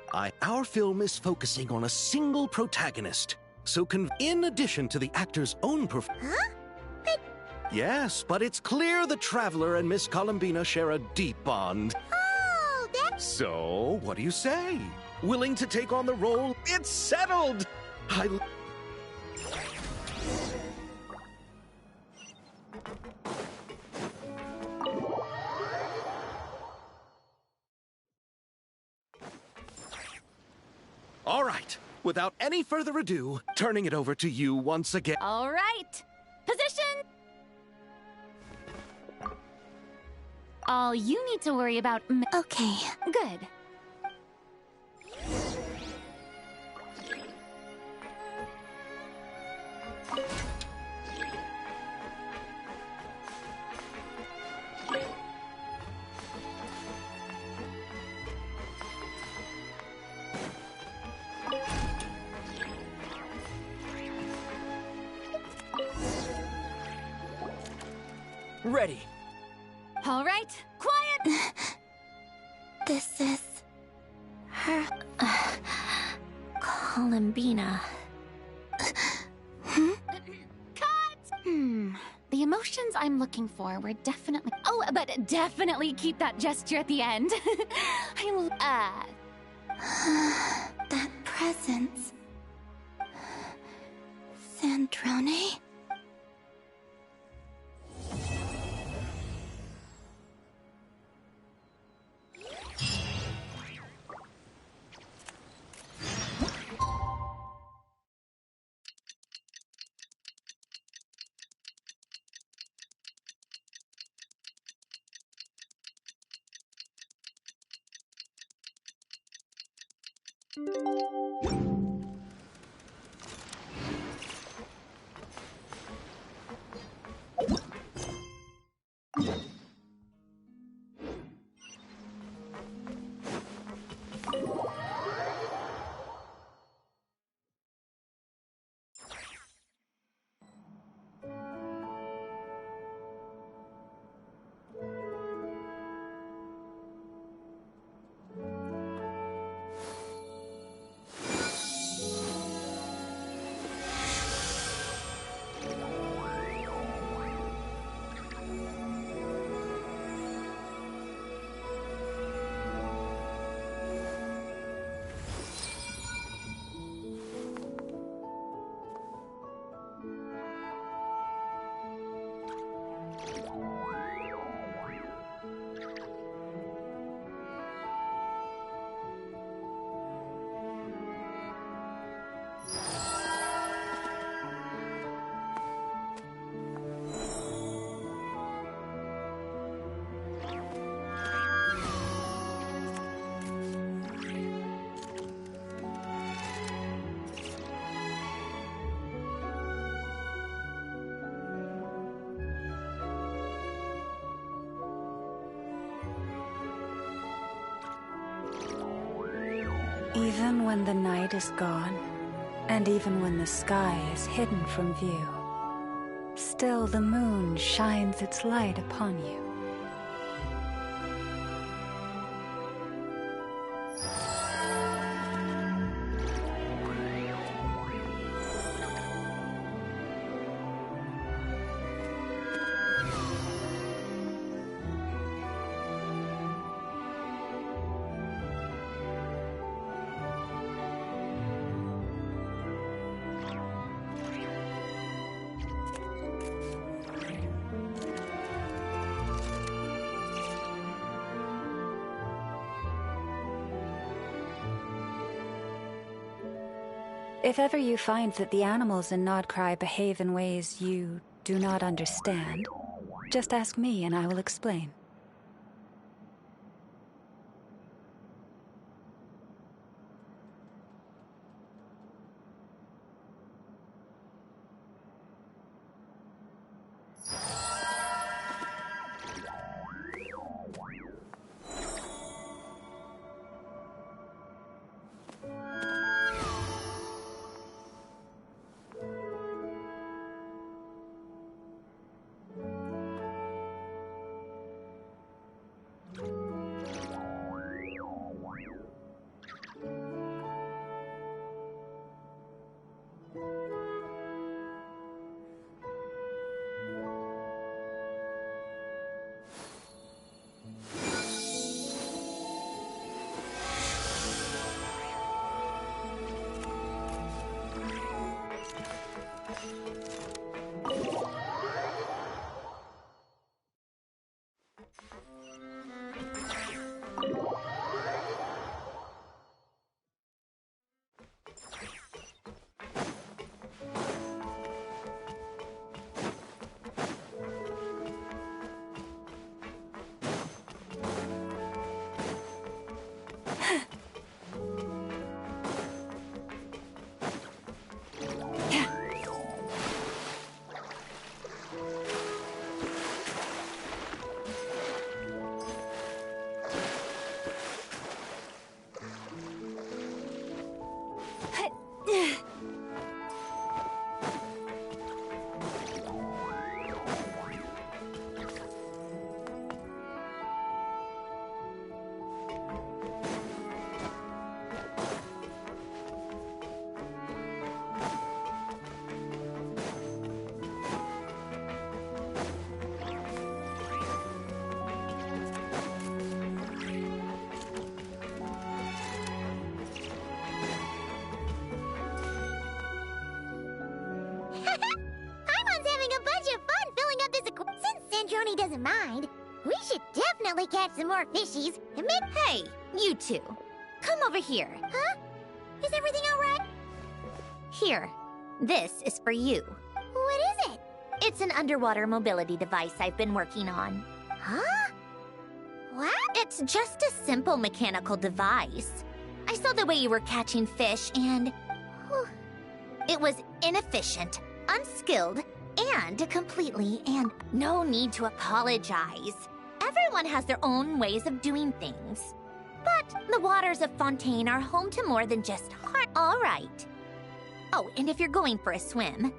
our film is focusing on a single protagonist. So in addition to the actor's own Huh? Yes, but it's clear the Traveler and Miss Columbina share a deep bond. Oh, that's... So, what do you say? Willing to take on the role? It's settled! All right, without any further ado, turning it over to you once again. All right. Position! All you need to worry about... Okay. Good. Ready. All right, quiet! This is... her... Columbina. Cut! The emotions I'm looking for were definitely... Oh, but definitely keep that gesture at the end. that presence... Sandrone? Even when the night is gone, and even when the sky is hidden from view, still the moon shines its light upon you. If ever you find that the animals in Nodcry behave in ways you do not understand, just ask me and I will explain. Johnny doesn't mind, we should definitely catch some more fishies and make— Hey, you two. Come over here. Huh? Is everything alright? Here. This is for you. What is it? It's an underwater mobility device I've been working on. Huh? What? It's just a simple mechanical device. I saw the way you were catching fish, and... it was inefficient, unskilled, and completely, and no need to apologize. Everyone has their own ways of doing things. But the waters of Fontaine are home to more than just heart. All right. Oh, and if you're going for a swim...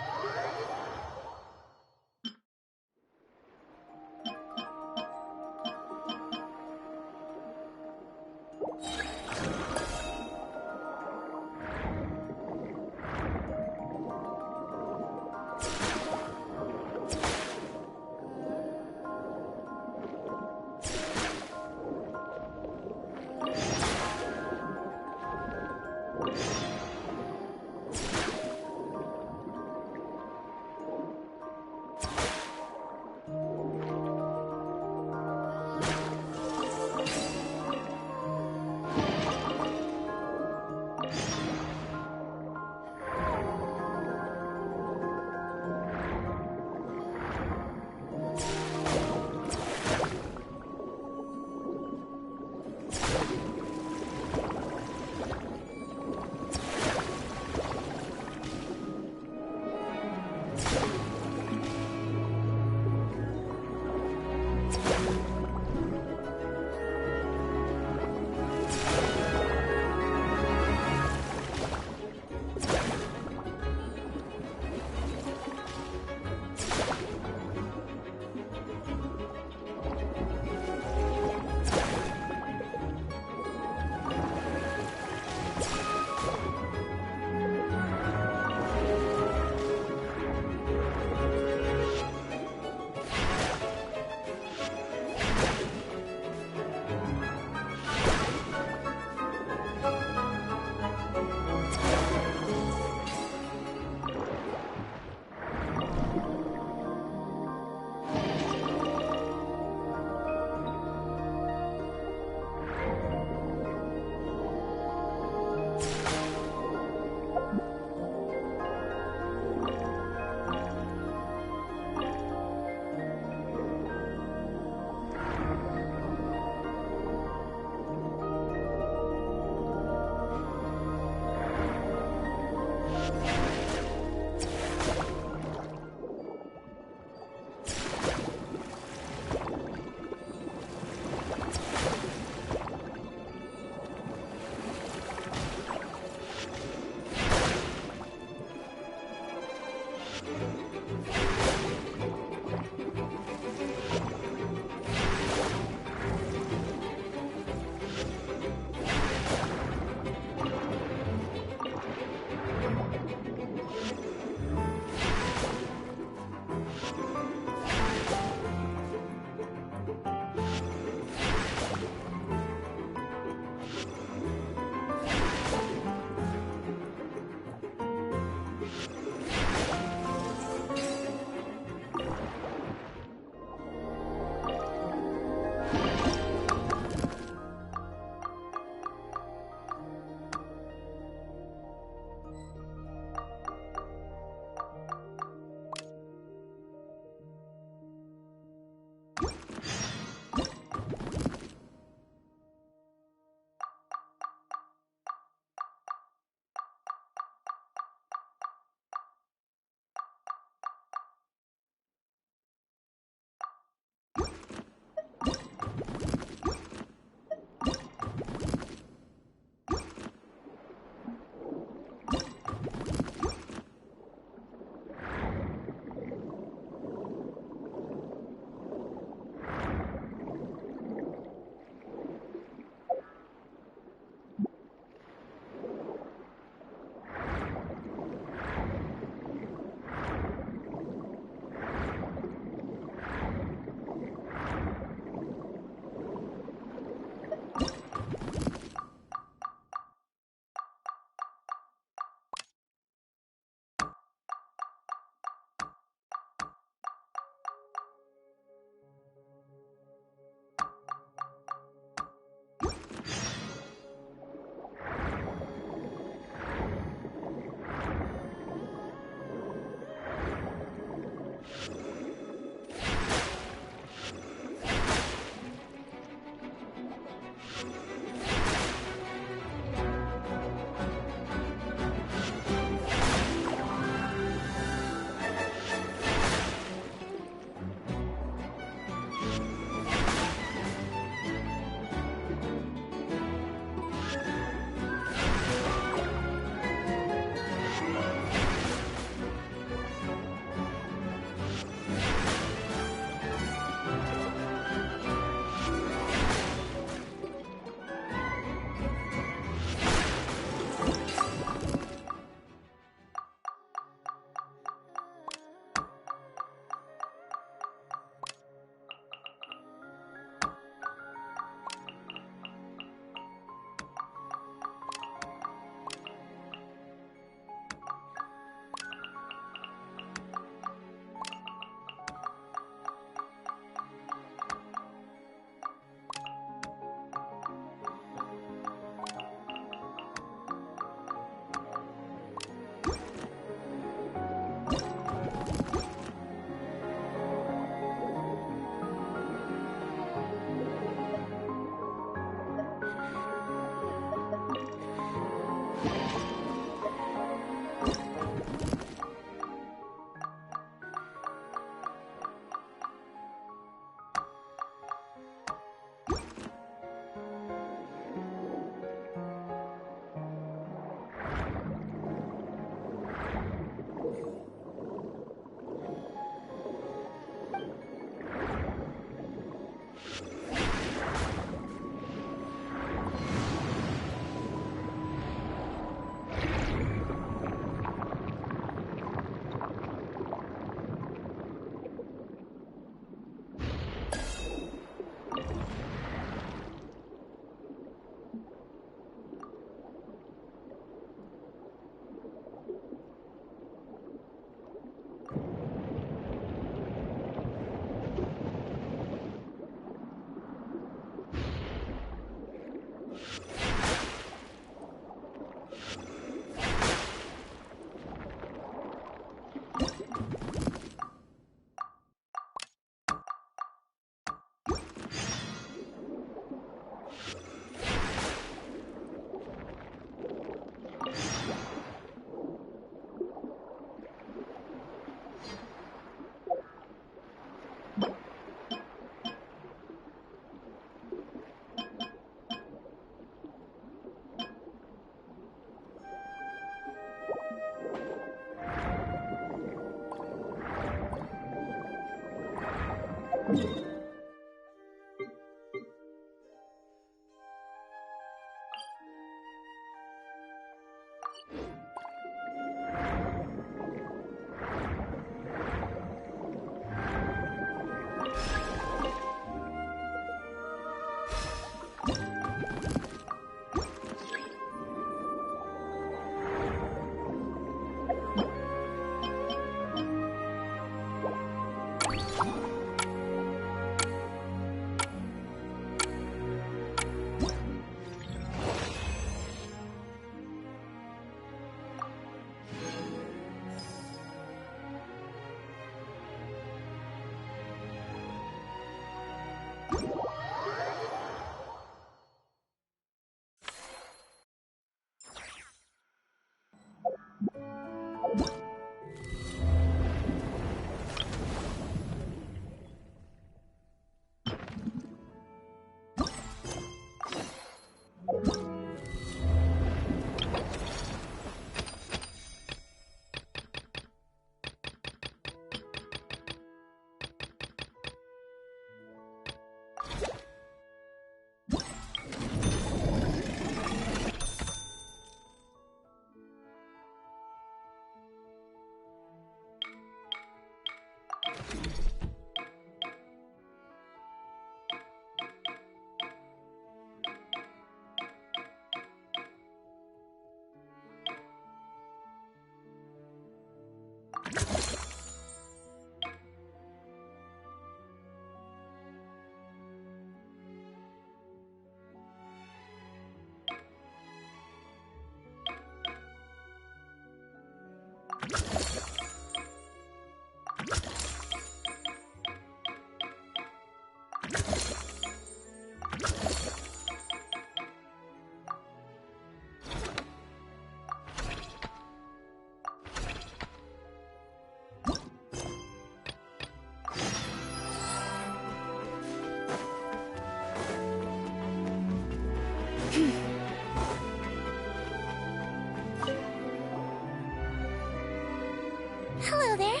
Hello there.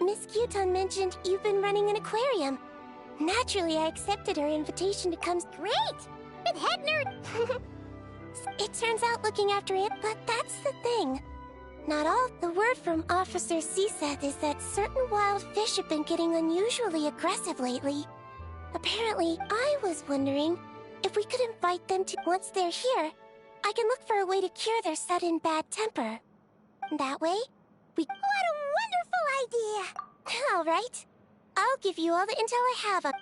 Miss Kyuton mentioned you've been running an aquarium. Naturally, I accepted her invitation to come. Great! Big head nerd! It turns out looking after it, but that's the thing. Not all. The word from Officer Ceseth is that certain wild fish have been getting unusually aggressive lately. Apparently, I was wondering if we could invite them to. Once they're here, I can look for a way to cure their sudden bad temper. That way, we... What a wonderful idea! All right. I'll give you all the intel I have.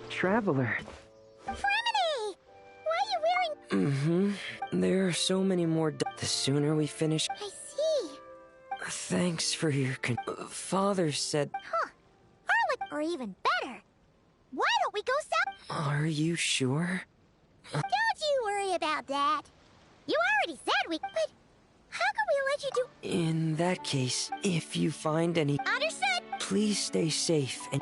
Traveler. Fremini! Why are you wearing... There are so many more the sooner we finish... I see. Thanks for your Father said... Huh. Or even better. Why don't we go south? Are you sure? Don't you worry about that. You already said we... But how can we let you do... In that case, if you find any... Understood! Please stay safe and...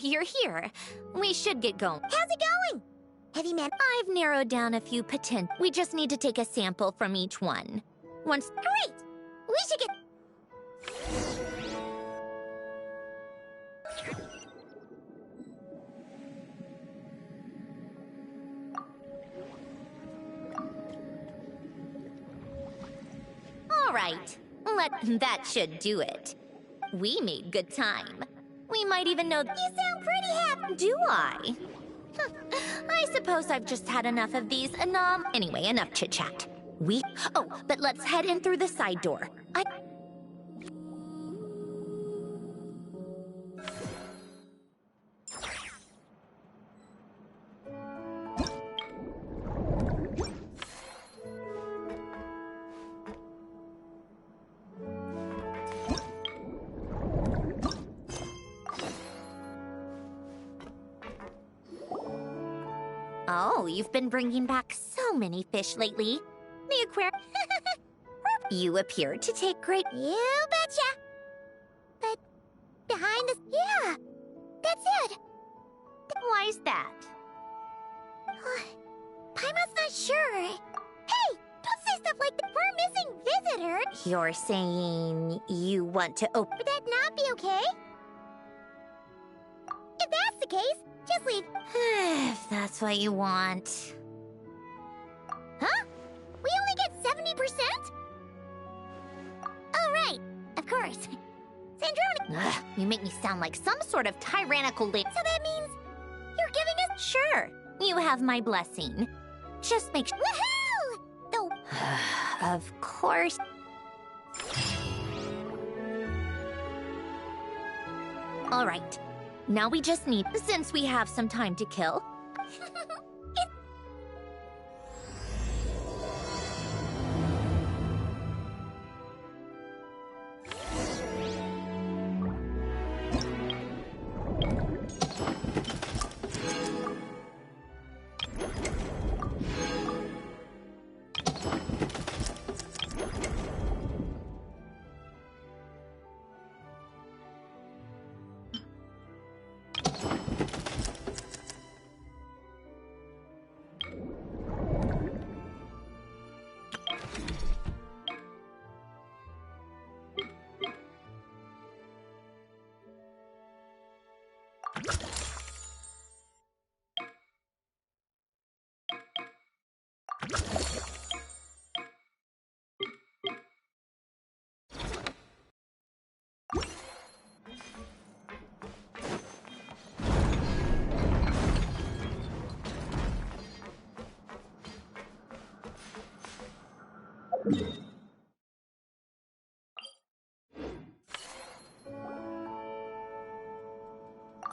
You're here. We should get going. How's it going? Heavy man. I've narrowed down a few We just need to take a sample from each one. Once... Great! We should get... All right. That should do it. We made good time. We might even know... You sound pretty happy. Do I? I suppose I've just had enough of these Anyway, enough chit-chat. Oh, but let's head in through the side door. Oh, you've been bringing back so many fish lately. The aquarium... You appear to take great... You betcha! But... behind the... Yeah! That's it! Why's that? Paimon's not sure. Hey! Don't say stuff like that! We're missing visitors! You're saying you want to open... Would that not be okay? If that's the case, just leave. If that's what you want. Huh? We only get 70%? Oh, right. Of course. Sandrone... You make me sound like some sort of tyrannical lady. So that means you're giving us... Sure. You have my blessing. Just make sure... Woohoo! The... Of course. All right. Now we just need... Since we have some time to kill...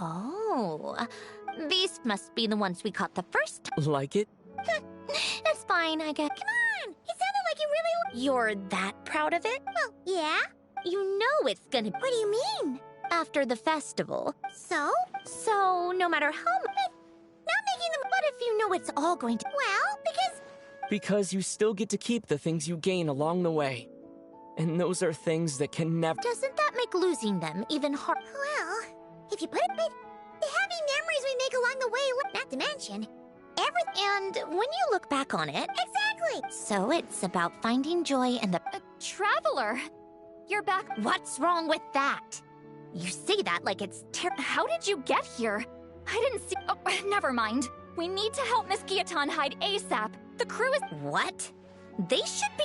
Oh, these... must be the ones we caught the first time. Like it? That's fine, I guess. Come on! It sounded like you really... You're that proud of it? Well, yeah? You know it's gonna... What do you mean? After the festival. So? So, no matter how much... Not making them... What if you know it's all going to... Well, because... Because you still get to keep the things you gain along the way. And those are things that can never... Doesn't that make losing them even harder? Well, if you put it... The happy memories we make along the way, not to mention... Everything... And when you look back on it... Exactly! So it's about finding joy in the... Traveler! You're back. What's wrong with that? You say that like it's How did you get here? I didn't see... Oh, never mind. We need to help Miss Guillotin hide ASAP. The crew is... What? They should be...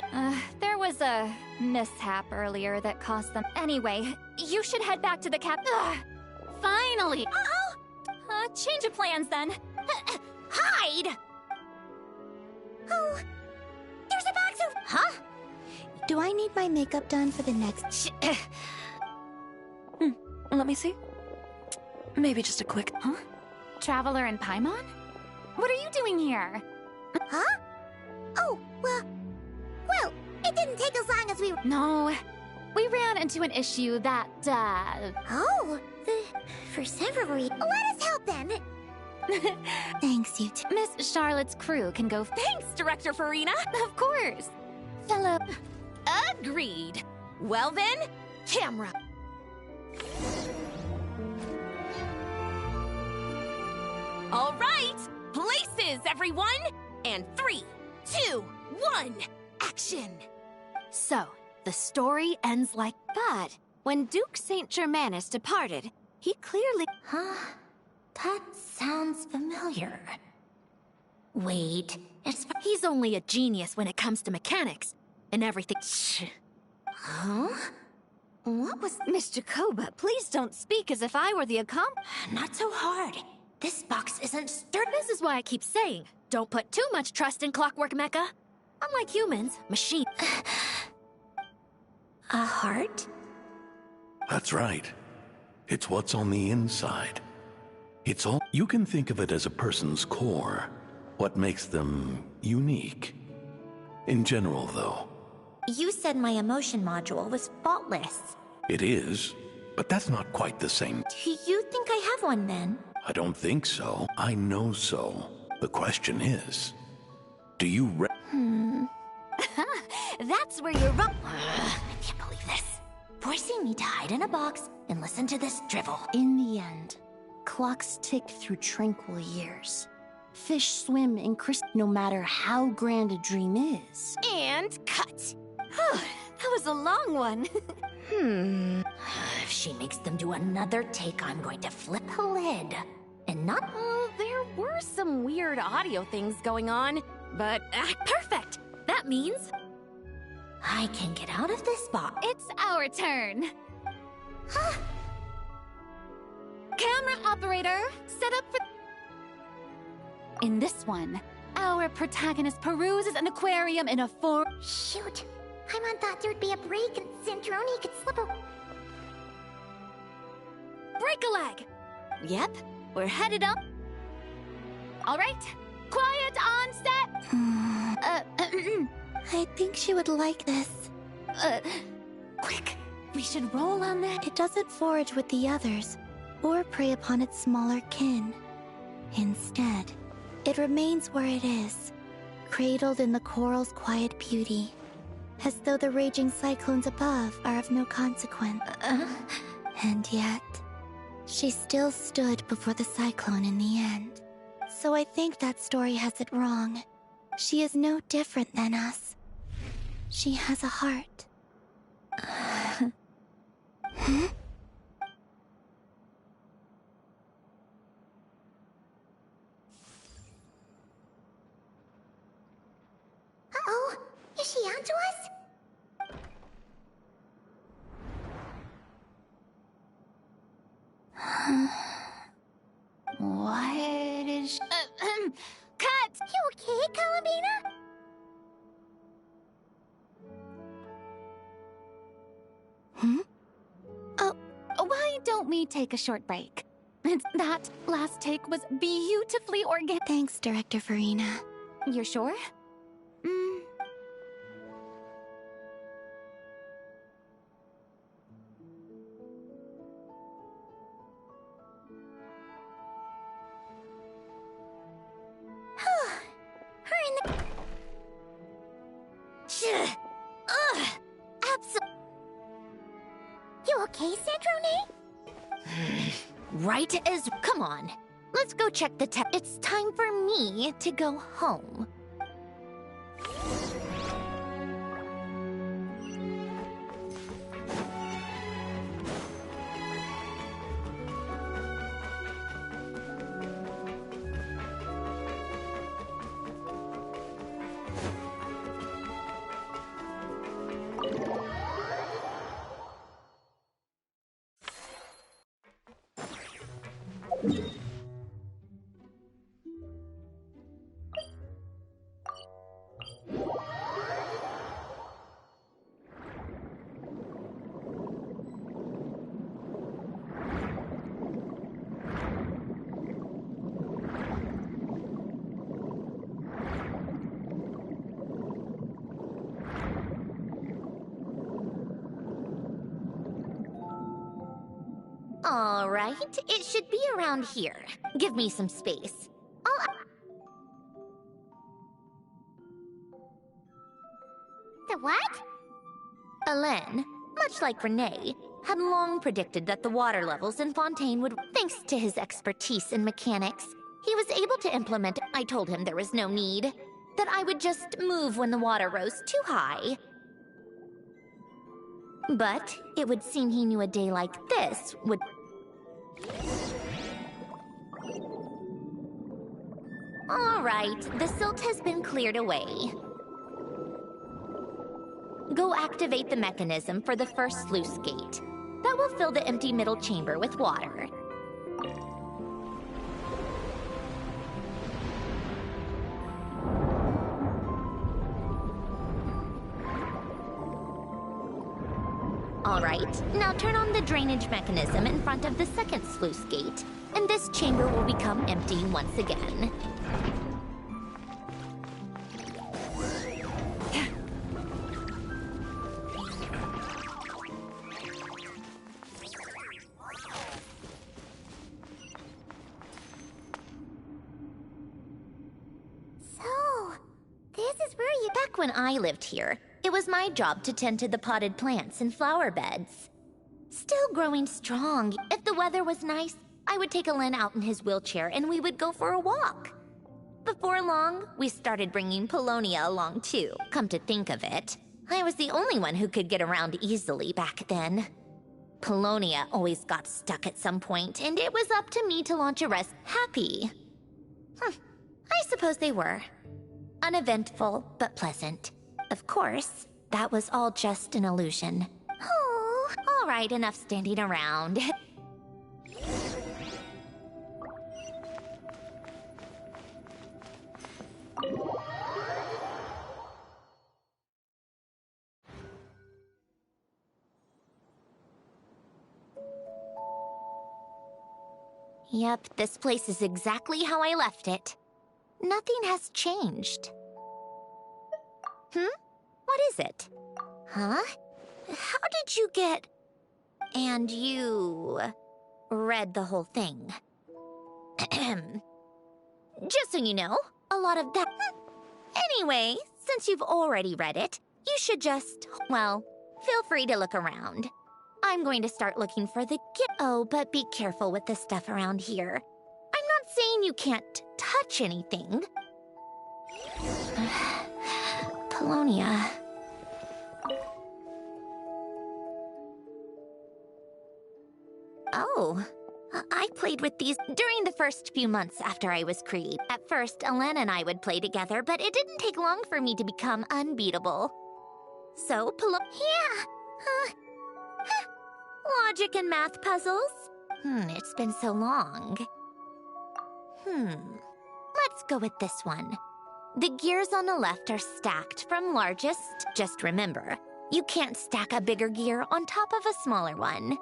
There was a mishap earlier that cost them... Anyway, you should head back to the Finally! Uh-oh! Change of plans then. Hide! Oh, there's a box of... Huh? Do I need my makeup done for the next... Let me see. Maybe just a quick... Huh? Traveler and Paimon? What are you doing here? Huh? Oh, well, it didn't take as long as we... No, we ran into an issue that, Oh, for several reasons. Let us help then. Thanks, you two. Miss Charlotte's crew can go... Thanks, Director Farina. Of course. Fellow... Agreed. Well then, camera. All right, places, everyone. And 3, 2, 1, action. So, the story ends like... But, when Duke St. Germanus departed, he clearly... Huh? That sounds familiar. Wait, He's only a genius when it comes to mechanics, and everything... Huh? What was... Miss Jacoba, please don't speak as if I were the Not so hard. This box isn't sturdy. This is why I keep saying, don't put too much trust in Clockwork Mecha. Unlike humans, machine... A heart? That's right. It's what's on the inside. It's all... You can think of it as a person's core. What makes them unique. In general, though. You said my emotion module was faultless. It is, but that's not quite the same. Do you think I have one then? I don't think so. I know so. The question is, do you That's where you're wrong. I can't believe this. Forcing me to hide in a box and listen to this drivel. In the end, clocks tick through tranquil years. Fish swim in crystal, no matter how grand a dream is. And cut. That was a long one. If she makes them do another take, I'm going to flip the lid. And not... There were some weird audio things going on, but Perfect. That means I can get out of this box. it's our turn. Camera operator, set up for... In this one, our protagonist peruses an aquarium in a Shoot. Paimon thought there'd be a break and Centroni could slip a... Break a leg. Yep, we're headed up. All right, quiet on set. I think she would like this. Quick, we should roll on that. It doesn't forage with the others, or prey upon its smaller kin. Instead, it remains where it is, cradled in the coral's quiet beauty, as though the raging cyclones above are of no consequence. And yet, she still stood before the cyclone in the end. So I think that story has it wrong. She is no different than us. She has a heart. Uh-oh. Is she onto us? What is... Cut! You okay, Columbina? Oh, why don't we take a short break? That last take was beautifully organic. Thanks, Director Farina. You're sure? You okay, Sandrone? Right as... Come on. Let's go check the It's time for me to go home. All right, it should be around here. Give me some space. The what? Alain, much like Renee, had long predicted that the water levels in Fontaine would... Thanks to his expertise in mechanics, he was able to implement... I told him there was no need. That I would just move when the water rose too high. But it would seem he knew a day like this would... All right, the silt has been cleared away. Go activate the mechanism for the first sluice gate. That will fill the empty middle chamber with water. All right, now turn on the drainage mechanism in front of the second sluice gate, and this chamber will become empty once again. So, this is where you... Back when I lived here, it was my job to tend to the potted plants and flower beds. Still growing strong. If the weather was nice, I would take Alain out in his wheelchair and we would go for a walk. Before long, we started bringing Polonia along too. Come to think of it, I was the only one who could get around easily back then. Polonia always got stuck at some point, and it was up to me to launch a rest. Happy. I suppose they were. Uneventful, but pleasant. Of course, that was all just an illusion. Oh, all right, enough standing around. Yep, this place is exactly how I left it. Nothing has changed. What is it? Huh? How did you get... And you... read the whole thing. Just so you know, a lot of that... Anyway, since you've already read it, you should just... Well, feel free to look around. I'm going to start looking for the... Oh, but be careful with the stuff around here. I'm not saying you can't touch anything. Polonia... Oh, I played with these during the first few months after I was created. At first, Alain and I would play together, but it didn't take long for me to become unbeatable. So, Yeah! Logic and math puzzles? It's been so long. Let's go with this one. The gears on the left are stacked from largest. Just remember, you can't stack a bigger gear on top of a smaller one.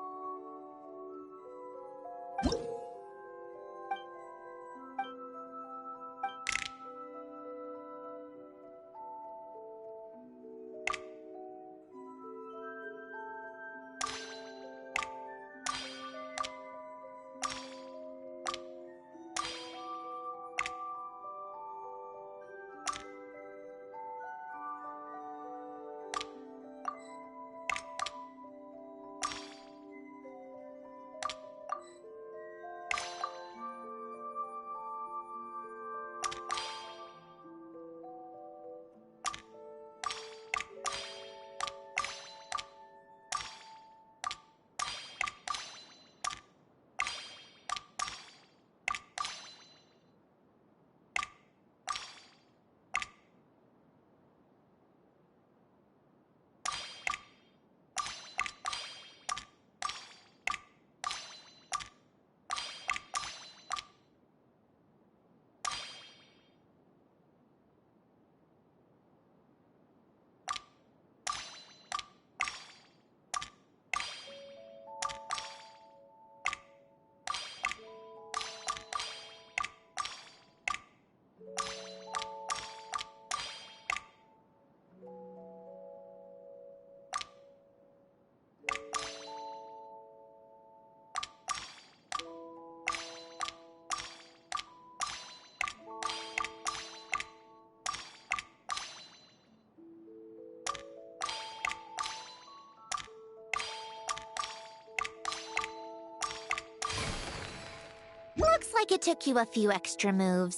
Looks like it took you a few extra moves.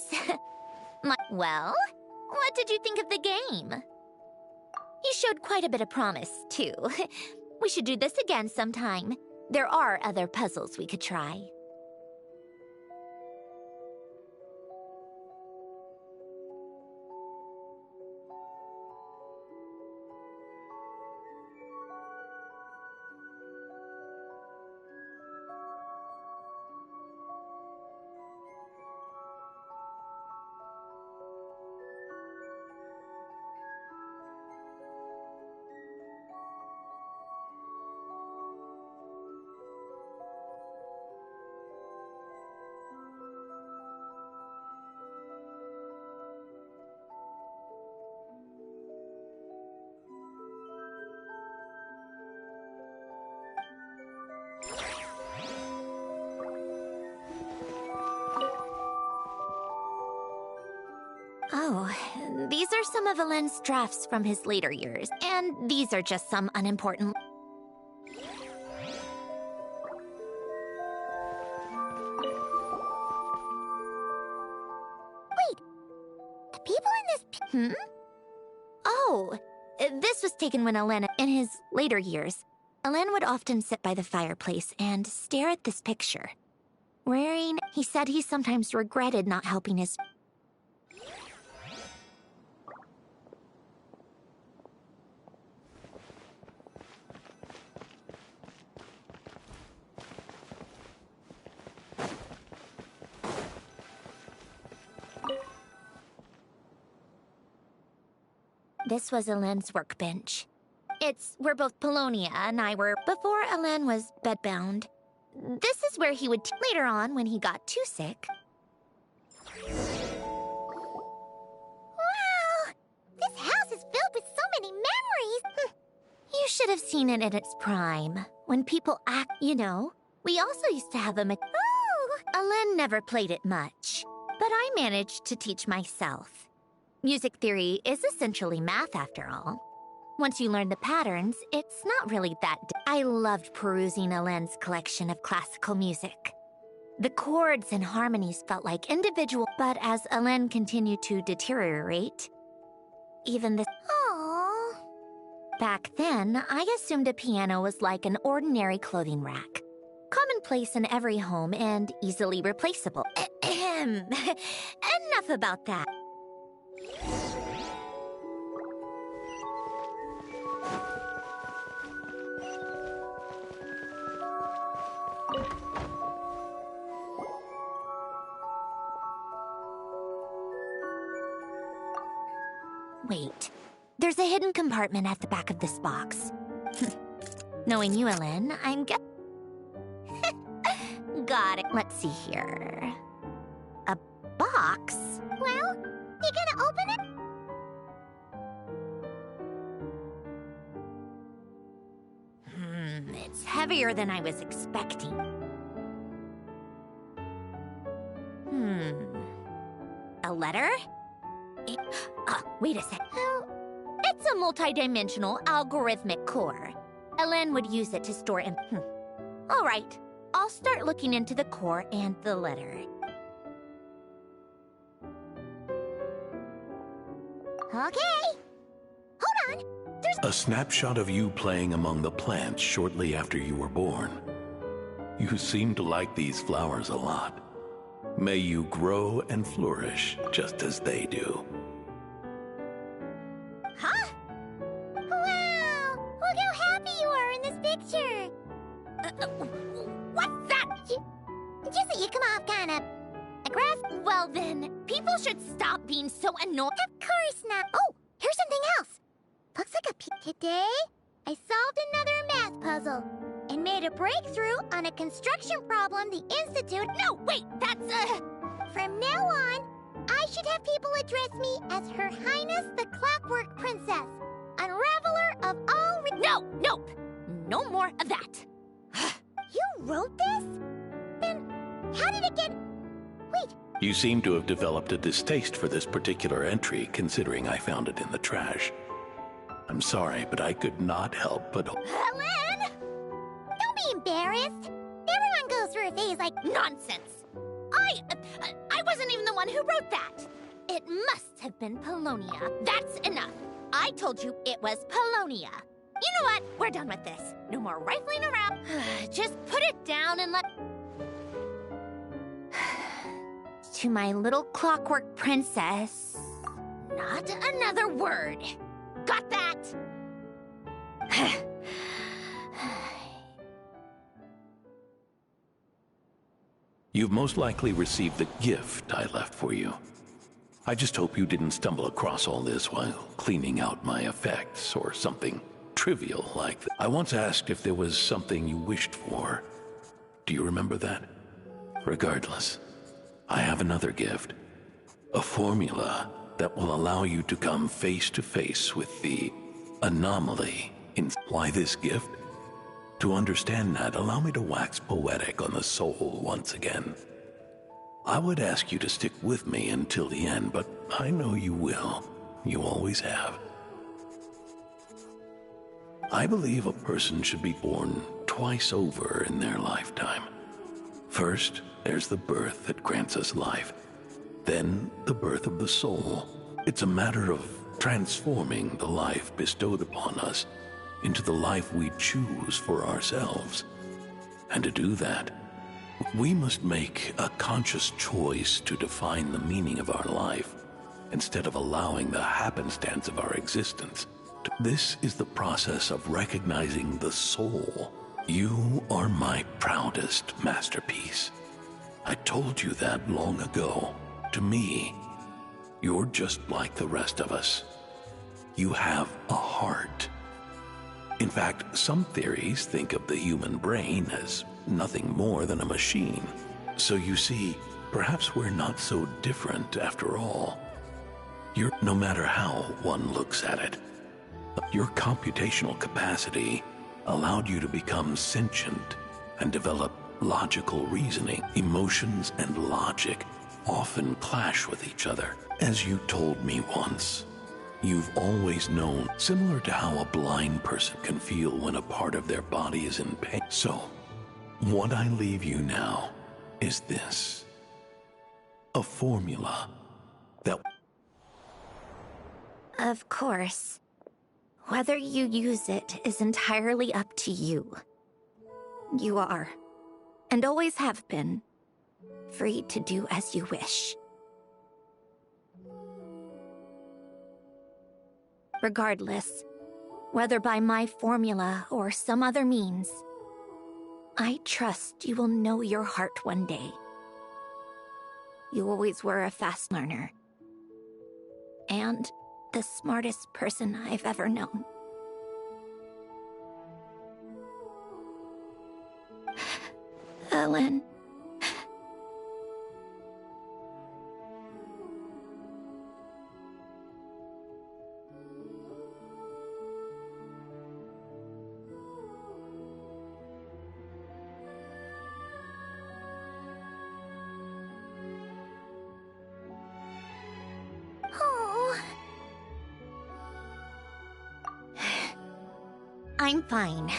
Well, what did you think of the game? You showed quite a bit of promise, too. We should do this again sometime. There are other puzzles we could try. Oh, these are some of Alen's drafts from his later years, and these are just some unimportant... Wait, the people in this... Oh, this was taken when Alen, in his later years, Alen would often sit by the fireplace and stare at this picture. He said he sometimes regretted not helping his... This was Alen's workbench. It's where both Polonia and I were before Alen was bedbound. This is where he would later on when he got too sick. Wow! This house is filled with so many memories! You should have seen it in its prime. When people act, you know. We also used to have a Oh! Alen never played it much, but I managed to teach myself. Music theory is essentially math, after all. Once you learn the patterns, it's not really that... I loved perusing Alen's collection of classical music. The chords and harmonies felt like individual, but as Alen continued to deteriorate, even the... Aww. Back then, I assumed a piano was like an ordinary clothing rack. Commonplace in every home and easily replaceable. Enough about that. Wait, there's a hidden compartment at the back of this box. Knowing you, Alen, I'm Got it. Let's see here. A box? Well, you gonna open it? It's heavier than I was expecting. A letter? Wait a sec. It's a multi-dimensional algorithmic core. Alen would use it to store All right, I'll start looking into the core and the letter. Okay. Hold on. There's a snapshot of you playing among the plants shortly after you were born. You seem to like these flowers a lot. May you grow and flourish just as they do. Huh? Wow! Look how happy you are in this picture. What's that? Just that you come off kind of aggressive. Well then, people should stop being so annoying. Of course not. Oh, here's something else. Looks like a Today, I solved another math puzzle and made a breakthrough on a construction problem the Institute... No, wait, that's From now on, I should have people address me as Her Highness the Clockwork Princess, unraveler of all Nope! No more of that. You wrote this? Then how did it get... Wait. You seem to have developed a distaste for this particular entry, considering I found it in the trash. I'm sorry, but I could not help but... Helen! Don't be embarrassed. Everyone goes through a phase like... Nonsense! I wasn't even the one who wrote that. It must have been Polonia. That's enough. I told you it was Polonia. You know what? We're done with this. No more rifling around. Just put it down and let... To my little clockwork princess. Not another word. Got that? You've most likely received the gift I left for you. I just hope you didn't stumble across all this while cleaning out my effects or something trivial like that. I once asked if there was something you wished for. Do you remember that? Regardless, I have another gift. A formula that will allow you to come face to face with the anomaly in... Why this gift? To understand that, allow me to wax poetic on the soul once again. I would ask you to stick with me until the end, but I know you will. You always have. I believe a person should be born twice over in their lifetime. First, there's the birth that grants us life. Then, the birth of the soul. It's a matter of transforming the life bestowed upon us into the life we choose for ourselves. And to do that, we must make a conscious choice to define the meaning of our life, instead of allowing the happenstance of our existence. This is the process of recognizing the soul. You are my proudest masterpiece. I told you that long ago. To me, you're just like the rest of us. You have a heart. In fact, some theories think of the human brain as nothing more than a machine. So you see, perhaps we're not so different after all. No matter how one looks at it, your computational capacity allowed you to become sentient and develop logical reasoning. Emotions and logic often clash with each other. As you told me once, you've always known, similar to how a blind person can feel when a part of their body is in pain. So, what I leave you now is this. A formula that... Of course. Whether you use it is entirely up to you. You are, and always have been, free to do as you wish. Regardless, whether by my formula or some other means, I trust you will know your heart one day. You always were a fast learner, and the smartest person I've ever known. Ellen. I'm fine.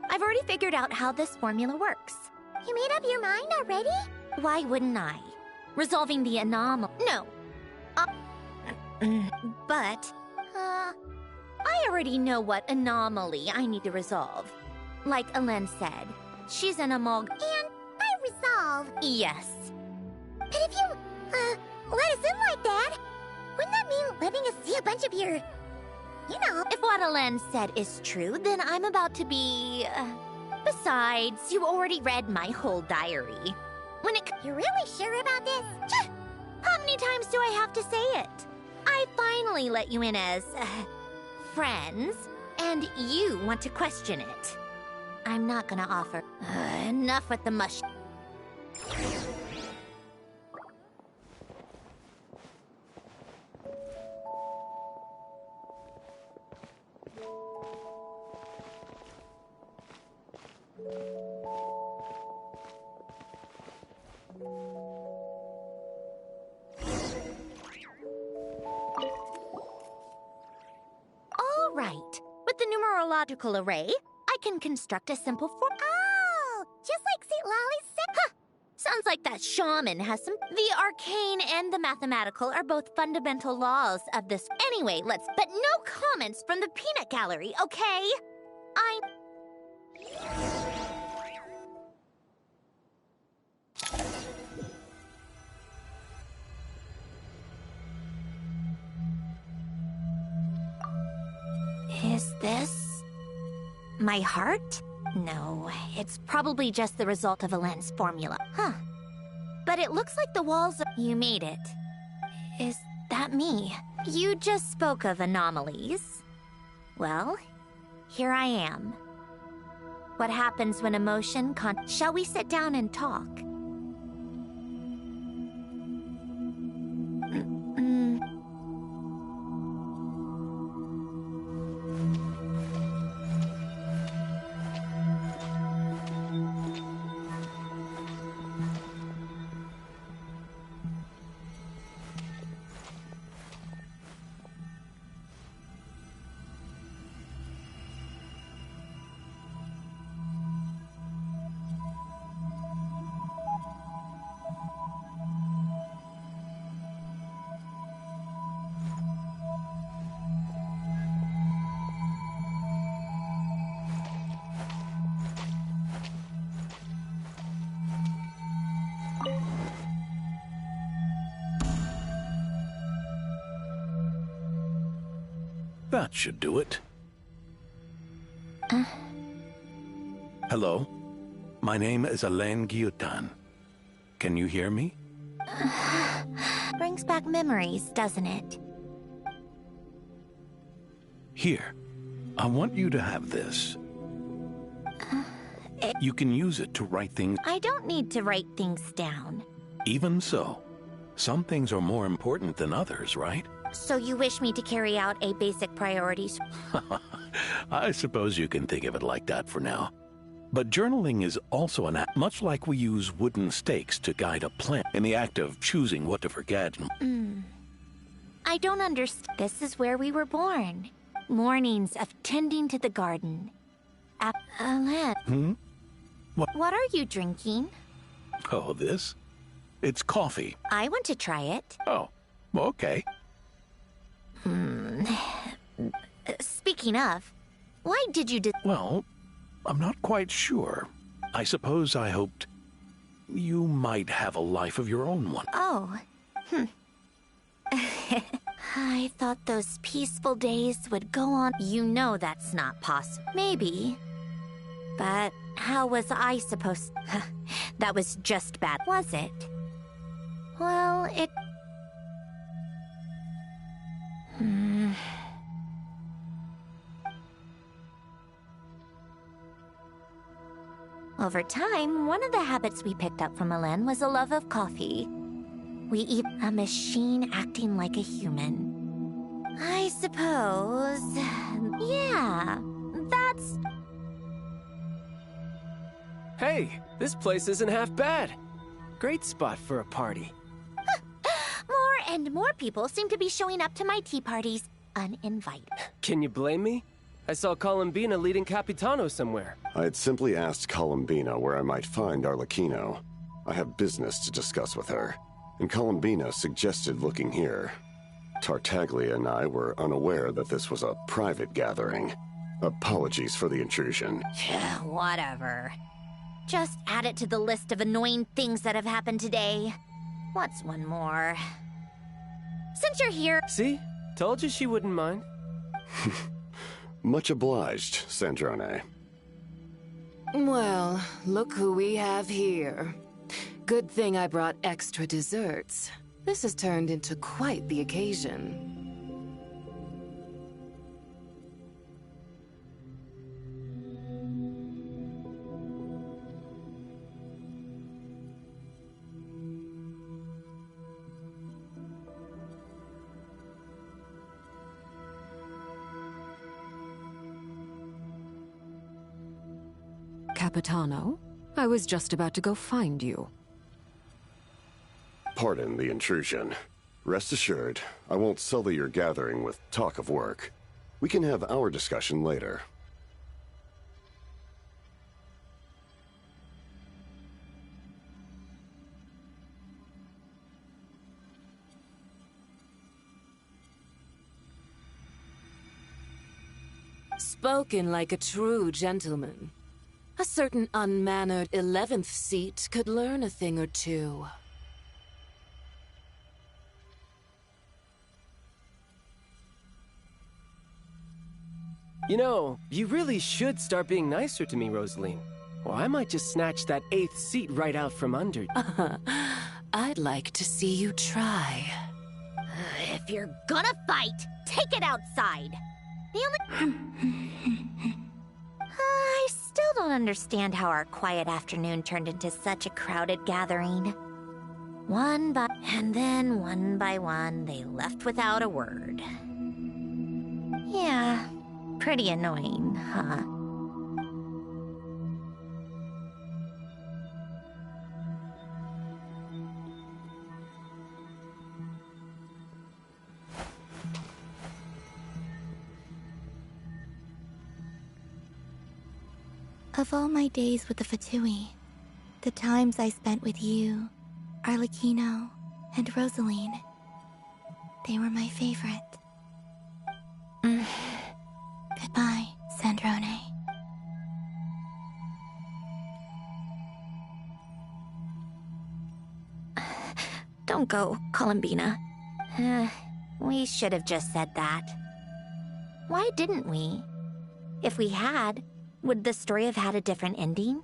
I've already figured out how this formula works. You made up your mind already? Why wouldn't I? Resolving the anomaly. No. But, I already know what anomaly I need to resolve. Like Alen said, she's an amalg. And I resolve. Yes. But if you, let us in like that, wouldn't that mean letting us see a bunch of your, you know... If what Alen said is true, then I'm about to be... Besides, you already read my whole diary. When it... You're really sure about this? How many times do I have to say it? I finally let you in as... friends, and you want to question it. I'm not gonna offer... enough with the mush... All right. With the numerological array, I can construct a simple Oh! Just like St. Lolly's said. Huh! Sounds like that shaman has some... The arcane and the mathematical are both fundamental laws of this... Anyway, let's... But no comments from the peanut gallery, okay? Is this... my heart? No, it's probably just the result of Alen's formula. Huh. But it looks like the walls are... You made it. Is that me? You just spoke of anomalies. Well, here I am. What happens when emotion Shall we sit down and talk? That should do it. Hello? My name is Alen Guillotin. Can you hear me? Brings back memories, doesn't it? Here. I want you to have this. You can use it to write things. I don't need to write things down. Even so, some things are more important than others, right? So you wish me to carry out a basic priorities? I suppose you can think of it like that for now. But journaling is also an act, much like we use wooden stakes to guide a plan in the act of choosing what to forget. I don't understand. This is where we were born. Mornings of tending to the garden. Alen. What are you drinking? Oh, this? It's coffee. I want to try it. Oh, okay. Speaking of, why did you Well, I'm not quite sure. I suppose I hoped You might have a life of your own one. Oh. I thought those peaceful days would go on. You know that's not possible. Maybe. But how was I supposed... That was just bad, was it? Well, it... Over time, one of the habits we picked up from Elen was a love of coffee. We eat a machine acting like a human. I suppose... Yeah, that's... Hey, this place isn't half bad. Great spot for a party. More and more people seem to be showing up to my tea parties, uninvited. Can you blame me? I saw Columbina leading Capitano somewhere. I had simply asked Columbina where I might find Arlecchino. I have business to discuss with her, and Columbina suggested looking here. Tartaglia and I were unaware that this was a private gathering. Apologies for the intrusion. Whatever. Just add it to the list of annoying things that have happened today. What's one more? Since you're here... See? Told you she wouldn't mind. Much obliged, Sandrone. Well, look who we have here. Good thing I brought extra desserts. This has turned into quite the occasion. Capitano? I was just about to go find you. Pardon the intrusion. Rest assured, I won't sully your gathering with talk of work. We can have our discussion later. Spoken like a true gentleman. A certain unmannered 11th seat could learn a thing or two. You know, you really should start being nicer to me, Rosaline. Or I might just snatch that 8th seat right out from under you. I'd like to see you try. If you're gonna fight, take it outside. The only... I still don't understand how our quiet afternoon turned into such a crowded gathering. And then one by one, they left without a word. Yeah, pretty annoying, huh? Of all my days with the Fatui, the times I spent with you, Arlecchino, and Rosaline, they were my favorite. Goodbye, Sandrone. Don't go, Columbina. We should have just said that. Why didn't we? If we had, would the story have had a different ending?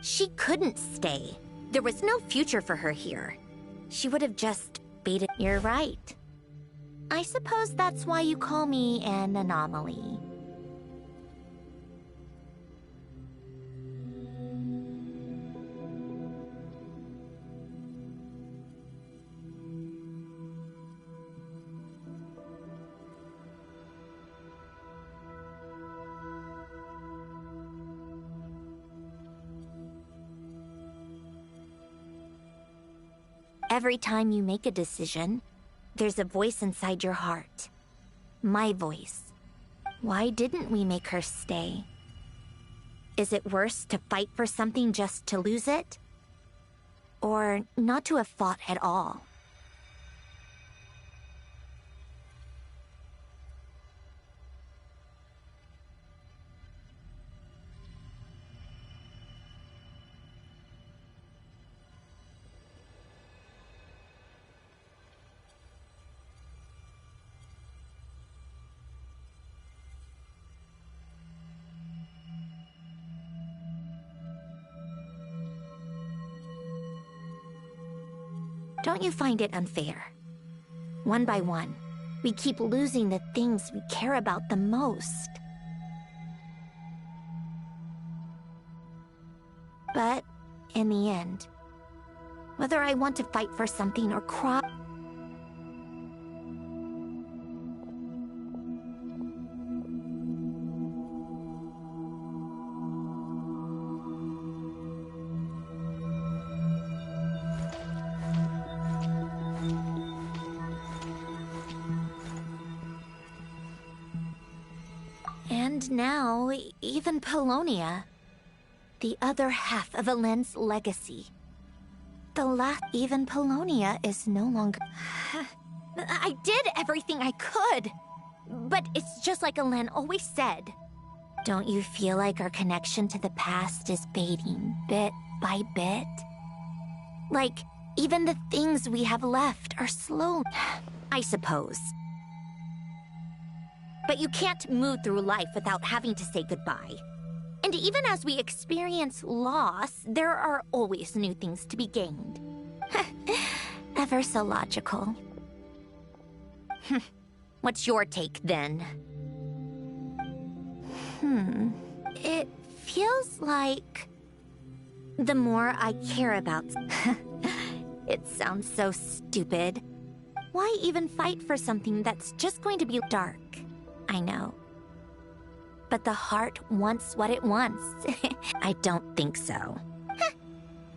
She couldn't stay. There was no future for her here. She would have just baited. You're right. I suppose that's why you call me an anomaly. Every time you make a decision, there's a voice inside your heart. My voice. Why didn't we make her stay? Is it worse to fight for something just to lose it? Or not to have fought at all? Don't you find it unfair? One by one, we keep losing the things we care about the most. But in the end, whether I want to fight for something or cry... And now, even Polonia, the other half of Elen's legacy. Even Polonia is no longer... I did everything I could, but it's just like Elen always said. Don't you feel like our connection to the past is fading bit by bit? Like, even the things we have left are slow... I suppose. But you can't move through life without having to say goodbye. And even as we experience loss, there are always new things to be gained. Ever so logical. What's your take, then? It feels like... the more I care about... It sounds so stupid. Why even fight for something that's just going to be dark? I know. But the heart wants what it wants. I don't think so.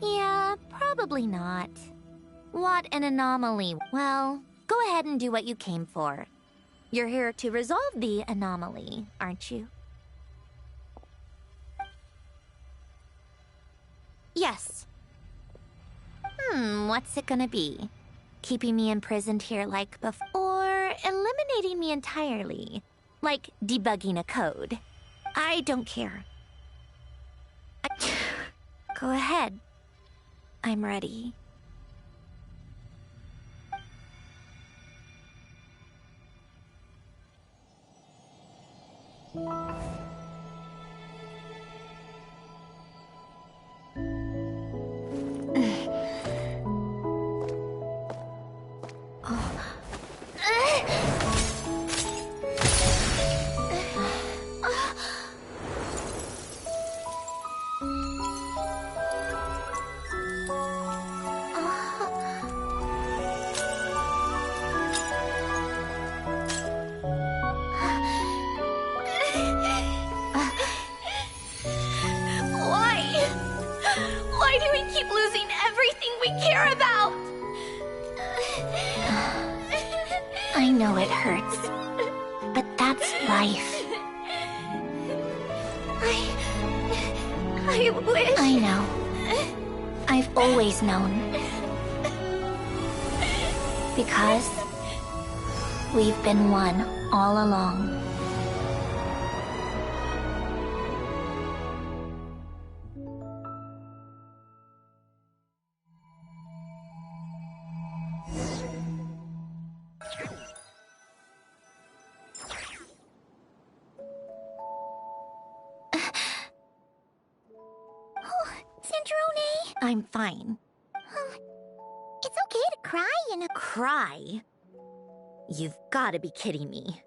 Yeah, probably not. What an anomaly. Well, go ahead and do what you came for. You're here to resolve the anomaly, aren't you? Yes. What's it gonna be? Keeping me imprisoned here like before, or eliminating me entirely? Like debugging a code. I don't care. Go ahead. I'm ready. Why do we keep losing everything we care about? I know it hurts, but that's life. I wish... I know. I've always known. Because we've been one all along. I'm fine. It's okay to cry in a... Cry? You've gotta be kidding me.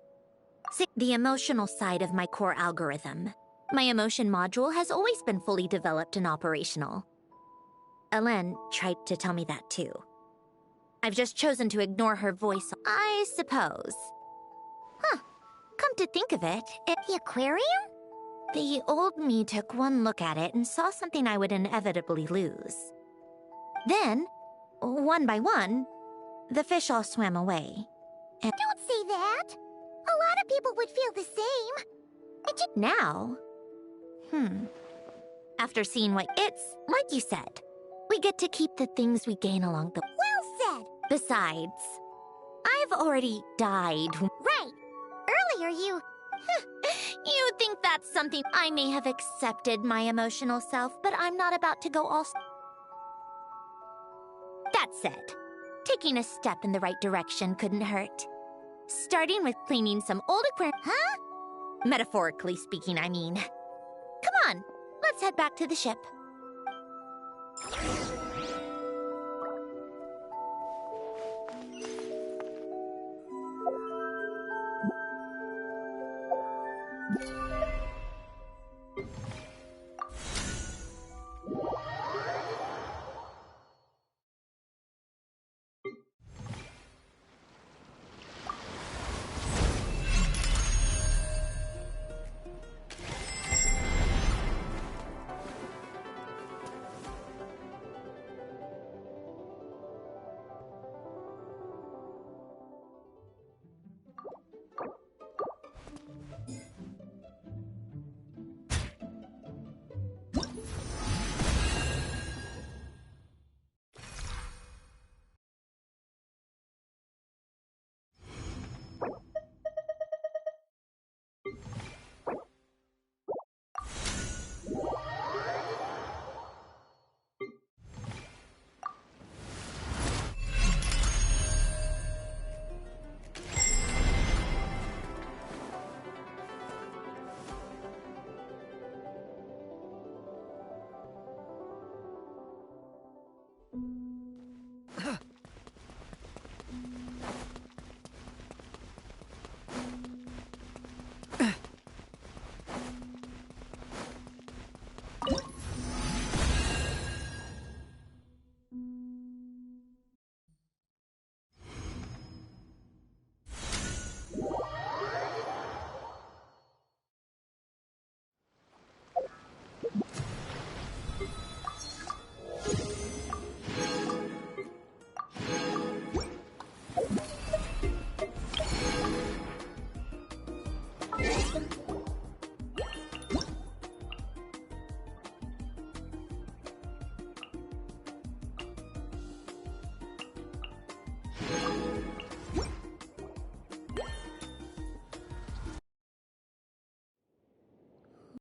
See, the emotional side of my core algorithm. My emotion module has always been fully developed and operational. Elen tried to tell me that too. I've just chosen to ignore her voice, I suppose. Come to think of it, the aquarium? The old me took one look at it and saw something I would inevitably lose. Then, one by one, the fish all swam away. And don't say that! A lot of people would feel the same. Now? After seeing what it's, like you said, we get to keep the things we gain along the... Well said! Besides, I've already died. Right! Earlier you... You think that's something I may have accepted my emotional self, but I'm not about to go all... That said, taking a step in the right direction couldn't hurt. Starting with cleaning some old aquarium... Metaphorically speaking, I mean. Come on, let's head back to the ship.